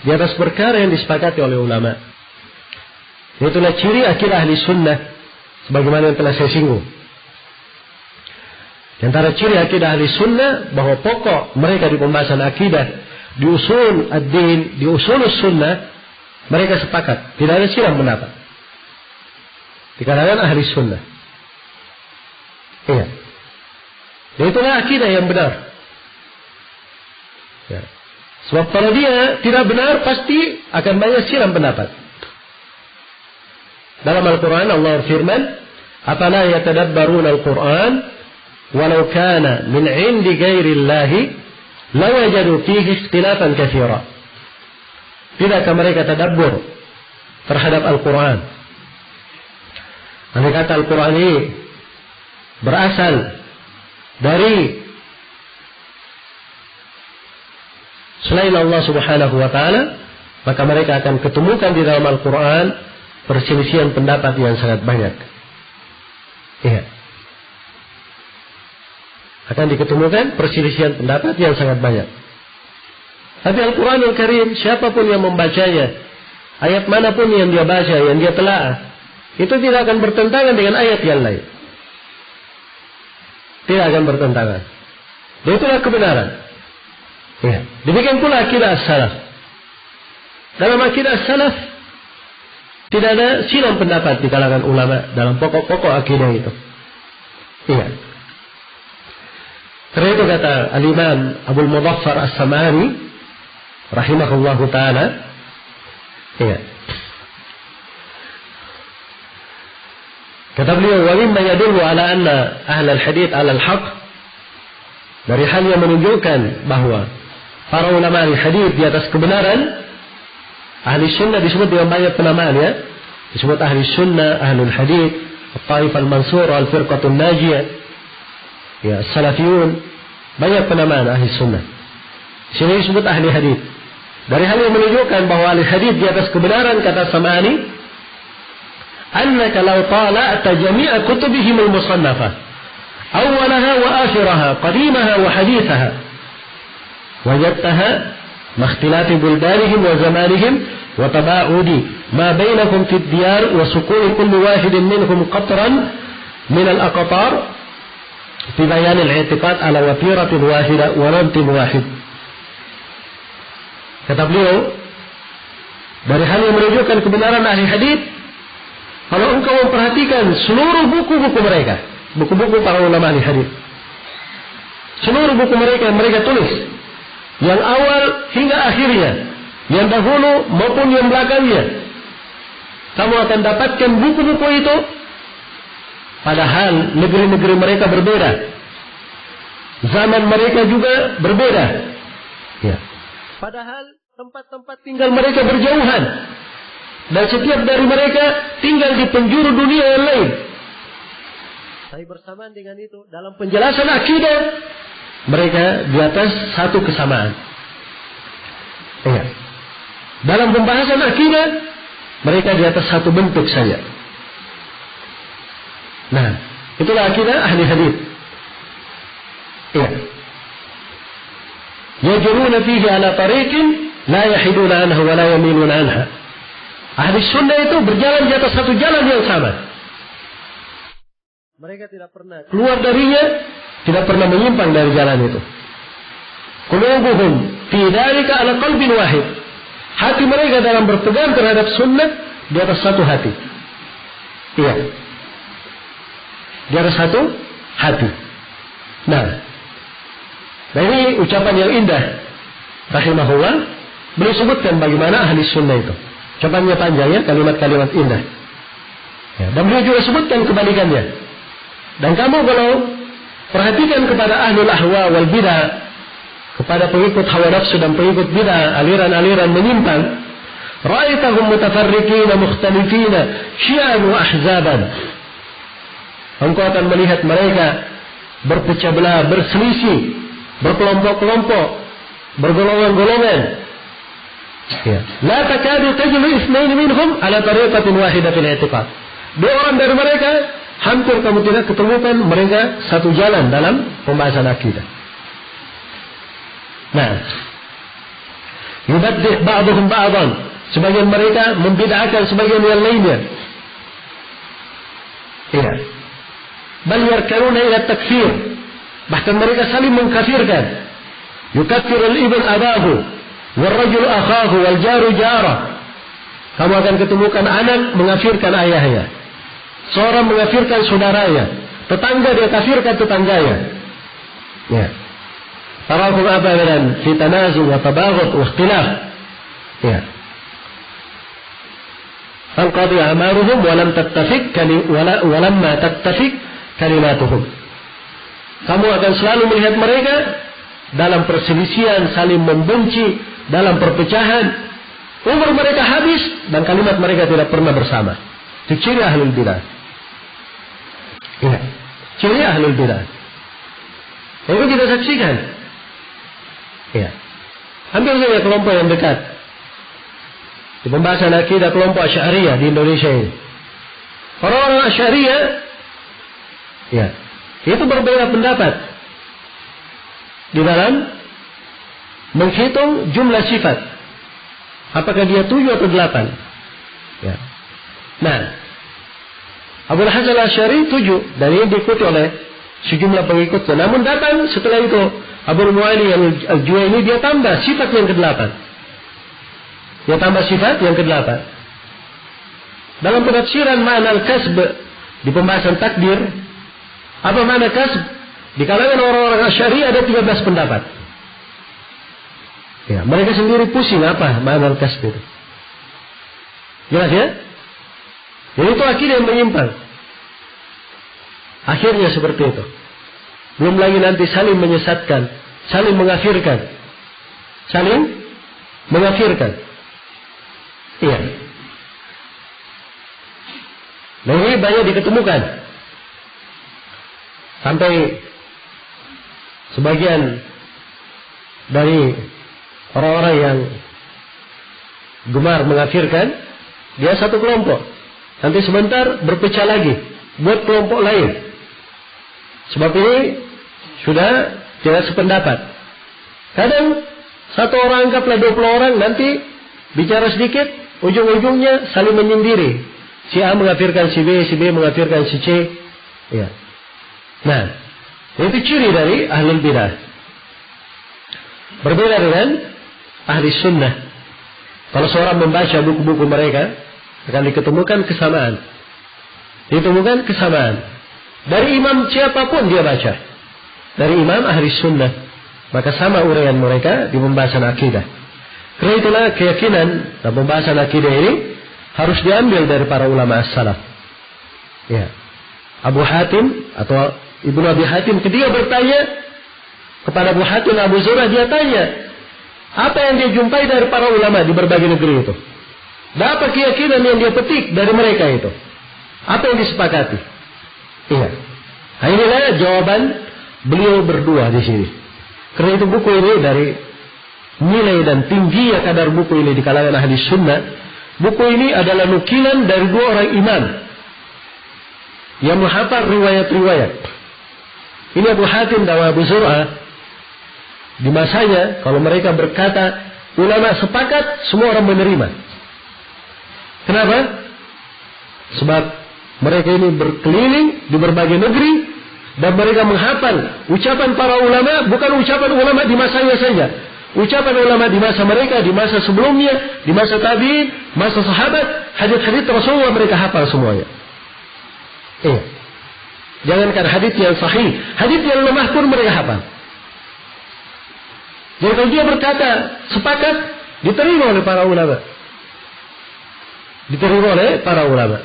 di atas perkara yang disepakati oleh ulama. Itulah ciri akidah ahli sunnah, sebagaimana yang telah saya singgung. Di antara ciri akidah ahli sunnah bahwa pokok mereka di pembahasan akidah, di usul ad-din, di usul sunnah, mereka sepakat. Tidak ada silang pendapat. Di kalangan ahli sunnah. Iya. Dan itulah akidah yang benar. Ya. Sebab kalau dia tidak benar, pasti akan banyak silang pendapat. Dalam Al-Quran Allah firman, "Afala yatadabbaruna al-Quran, walau kana min 'indi ghairi Allahi, lawajadu fihi ikhtilafan katsira." Tidakkah mereka tadabbur terhadap Al-Quran? Andai kata Al-Quran ini berasal dari selain Allah Subhanahu wa taala, maka mereka akan ketemukan di dalam Al-Quran perselisihan pendapat yang sangat banyak. Iya. Akan diketemukan perselisihan pendapat yang sangat banyak. Tapi Al-Quranul Karim, siapapun yang membacanya, ayat manapun yang dia baca, yang dia telaah, itu tidak akan bertentangan dengan ayat yang lain. Tidak akan bertentangan. Dan itulah kebenaran. Ya. Demikian pula akidah as-salaf. Dalam akidah as-salaf tidak ada silang pendapat di kalangan ulama dalam pokok-pokok akidah itu. Iya. Karena itu kata Al-Imam Abdul Mudhaffar As-Sam'ani rahimahullahu ta'ala, iya, kata beliau, wa mimma yadullu ala anna ahlal hadith alal haq, dari hal yang menunjukkan bahwa para ulama al-hadith di atas kebenaran. Ahli sunnah disebut dengan banyak penamaan, ya. Disebut ahli sunnah, ahlul hadith, al-taif al-mansur, al-firqatul najiyah, ya, salafiyun. Banyak penamaan ahli sunnah. Sini disebut ahli hadith. Dari hal yang menunjukkan bahwa ahli hadith di atas kebenaran, kata Sam'ani, annaka law tala'ta jami'a kutubihim al-musannafah, awwalaha wa akhiraha, qadimaha wa hadithaha, wajadtaha makhtilati buldanihim wa zamanihim wa taba'udi ma bainakum fid diyar wa sukuni kulli wahidin minhum qatran min al-aqtar fi bayan al-i'tiqad ala watiratin wahida wa rantin wahid. Kata beliau, dari hal yang menunjukkan kebenaran ahli hadith, kalau engkau memperhatikan seluruh buku-buku mereka, buku-buku para ulama ahli hadith, seluruh buku mereka yang mereka tulis, yang awal hingga akhirnya, yang dahulu maupun yang belakangnya, kamu akan dapatkan buku-buku itu, padahal negeri-negeri mereka berbeda, zaman mereka juga berbeda, ya. Padahal tempat-tempat tinggal mereka berjauhan, dan setiap dari mereka tinggal di penjuru dunia yang lain. Tapi bersamaan dengan itu, dalam penjelasan akidah, mereka di atas satu kesamaan. Ya. Dalam pembahasan akidah, mereka di atas satu bentuk saja. Nah, itulah akidah ahli hadith. Ya. Yajruna fihi ala tariqin la yahiduna anha wa la yamiluna anha. Ahli sunnah itu berjalan di atas satu jalan yang sama. Mereka tidak pernah keluar darinya, tidak pernah menyimpang dari jalan itu. Qulubuhum fi dzalika ala qalbin wahid. Hati mereka dalam berpegang terhadap sunnah di atas satu hati. Iya. Di atas satu hati. Nah ini ucapan yang indah. Rahimahullah. Beliau sebutkan bagaimana ahli sunnah itu. Ucapannya panjang, ya, kalimat-kalimat indah. Ya, dan beliau juga sebutkan kebalikannya. Dan kamu kalau perhatikan kepada ahlul ahwa wal bidah, kepada pengikut hawa nafsu dan pengikut bidah, aliran-aliran menyimpang, ra'aitahum mutafarriqina mukhtalifina syi'an wa ahzaban. Engkau akan melihat mereka berpecah belah, berselisih, berkelompok-kelompok, bergolongan-golongan. Ya. La takadu tajlu itsnain minhum ala tariqatin wahidatin i'tiqad. Dua orang dari mereka hampir kamu tidak ketemukan mereka satu jalan dalam pembahasan akidah. Nah, yubaddih ba'dhum ba'dhan. Sebagian mereka membid'ahkan sebagian yang lainnya. Iya. Bal yarkanuna ila takfir. Bahkan mereka saling mengkafirkan. Yukaffirul ibn abahu, wal rajul akhahu, wal jaru jarah. Kamu akan ketemukan anak mengafirkan ayahnya. Seorang mengafirkan saudaranya. Tetangga dia kafirkan tetangganya. Ya. Tarahum abadan fi tanazu wa tabaghut wa ikhtilaf. Ya. Fanqadi amaruhum wa lam tattafiq walamma tattafiq kalimatuhum. Kamu akan selalu melihat mereka dalam perselisihan, saling membenci, dalam perpecahan. Umur mereka habis dan kalimat mereka tidak pernah bersama. Itu ciri ahlul bidah. Ya, ciri ahlul bidah. Itu kita saksikan. Ya. Hampir saja kelompok yang dekat di pembahasan akidah kelompok Asy'ariyah di Indonesia ini. Orang-orang Asy'ariyah, ya, itu berbeda pendapat di dalam menghitung jumlah sifat. Apakah dia 7 atau 8? Ya. Nah, Abu Hasan Asy'ari 7 dan ini diikuti oleh sejumlah pengikutnya. Namun datang setelah itu Abu Mu'ali Al-Juwaini dia tambah sifat yang ke-8. Dia tambah sifat yang ke-8. Dalam penafsiran makna al-kasb di pembahasan takdir, apa makna kasb? Di kalangan orang-orang Asy'ari ada 13 pendapat. Ya, mereka sendiri pusing apa makna al-kasb itu. Jelas ya? Jadi itu akidah yang menyimpang. Akhirnya seperti itu. Belum lagi nanti saling menyesatkan, saling mengafirkan. Saling mengafirkan. Iya. Nah ini banyak diketemukan. Sampai sebagian dari orang-orang yang gemar mengafirkan, dia satu kelompok. Nanti sebentar berpecah lagi, buat kelompok lain. Sebab ini sudah tidak sependapat. Kadang satu orang anggaplah 20 orang, nanti bicara sedikit, ujung-ujungnya saling menyendiri. Si A mengafirkan si B mengafirkan si C. Ya. Nah, itu ciri dari ahlul bidah. Berbeda dengan ahli sunnah. Kalau seorang membaca buku-buku mereka, akan diketemukan kesamaan. Ditemukan kesamaan. Dari imam siapapun dia baca. Dari imam ahli sunnah. Maka sama uraian mereka di pembahasan akidah. Karena itulah keyakinan dan pembahasan akidah ini harus diambil dari para ulama as-salaf. Ya. Abu Hatim atau Ibnu Abi Hatim ketika bertanya kepada Abu Hatim Abu Zur'ah, dia tanya, apa yang dia jumpai dari para ulama di berbagai negeri itu? Dan apa keyakinan yang dia petik dari mereka itu? Apa yang disepakati? Iya. Nah, inilah jawaban beliau berdua di sini. Karena itu buku ini dari nilai dan tingginya kadar buku ini di kalangan ahli sunnah. Buku ini adalah nukilan dari 2 orang imam yang menghafal riwayat-riwayat. Ini Abu Hatim dan Abu Zur'ah. Di masanya, kalau mereka berkata, ulama sepakat, semua orang menerima. Kenapa? Sebab mereka ini berkeliling di berbagai negeri dan mereka menghafal ucapan para ulama, bukan ucapan ulama di masanya saja. Ucapan ulama di masa mereka, di masa sebelumnya, di masa tabi'in, masa sahabat, hadits-hadits Rasulullah mereka hafal semuanya. Iya. Jangankan hadits yang sahih, hadits yang lemah pun mereka hafal. Jadi kalau dia berkata sepakat, diterima oleh para ulama. Diterima oleh para ulama.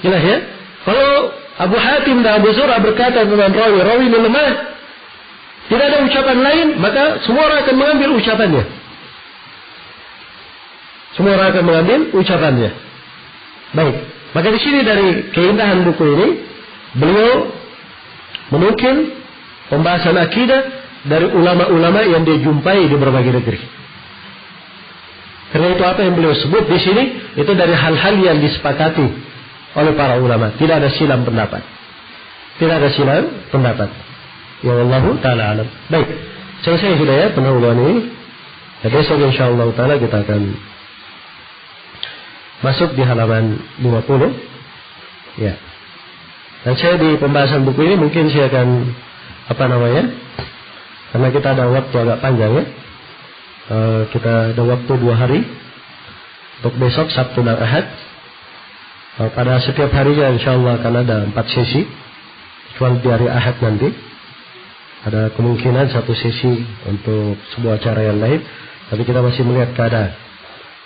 Jelas ya? Kalau Abu Hatim dan Abu Zur'ah berkata tentang rawi ini lemah, tidak ada ucapan lain, maka semua orang akan mengambil ucapannya. Semua orang akan mengambil ucapannya. Baik. Maka di sini dari keindahan buku ini, beliau menukil pembahasan akidah dari ulama-ulama yang dia jumpai di berbagai negeri. Karena itu apa yang beliau sebut di sini, itu dari hal-hal yang disepakati oleh para ulama. Tidak ada silam pendapat. Tidak ada silam pendapat. Ya Allah Ta'ala alam. Baik. Selesai sudah ya pendahuluan ini. Ya, besok insyaAllah Ta'ala kita akan masuk di halaman 50. Ya. Dan saya di pembahasan buku ini mungkin saya akan Karena kita ada waktu agak panjang ya. Kita ada waktu 2 hari untuk besok Sabtu dan Ahad. Pada setiap harinya insyaallah akan ada 4 sesi. Kecuali di hari Ahad nanti ada kemungkinan 1 sesi untuk sebuah acara yang lain. Tapi kita masih melihat keadaan.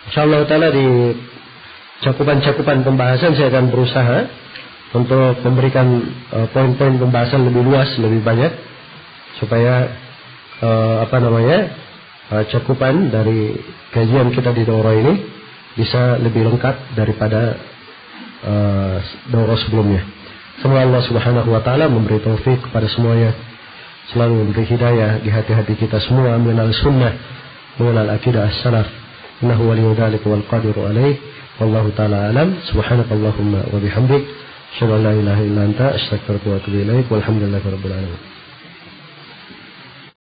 Insyaallah taala di cakupan pembahasan saya akan berusaha untuk memberikan poin-poin pembahasan lebih luas, lebih banyak, supaya cakupan dari kajian kita di daurah ini bisa lebih lengkap daripada daurah sebelumnya. Semoga Allah Subhanahu wa taala memberi taufik kepada semuanya, selalu memberi hidayah di hati-hati kita semua mengenal sunnah, mengenal akidah as-salaf. Innahu waliyyu dzalika wal qadiru alaih. Wallahu taala alam. Subhanakallahumma wa bihamdik, asyhadu an la ilaha illa anta, astaghfiruka wa atubu ilaik. Walhamdulillahirabbil alamin.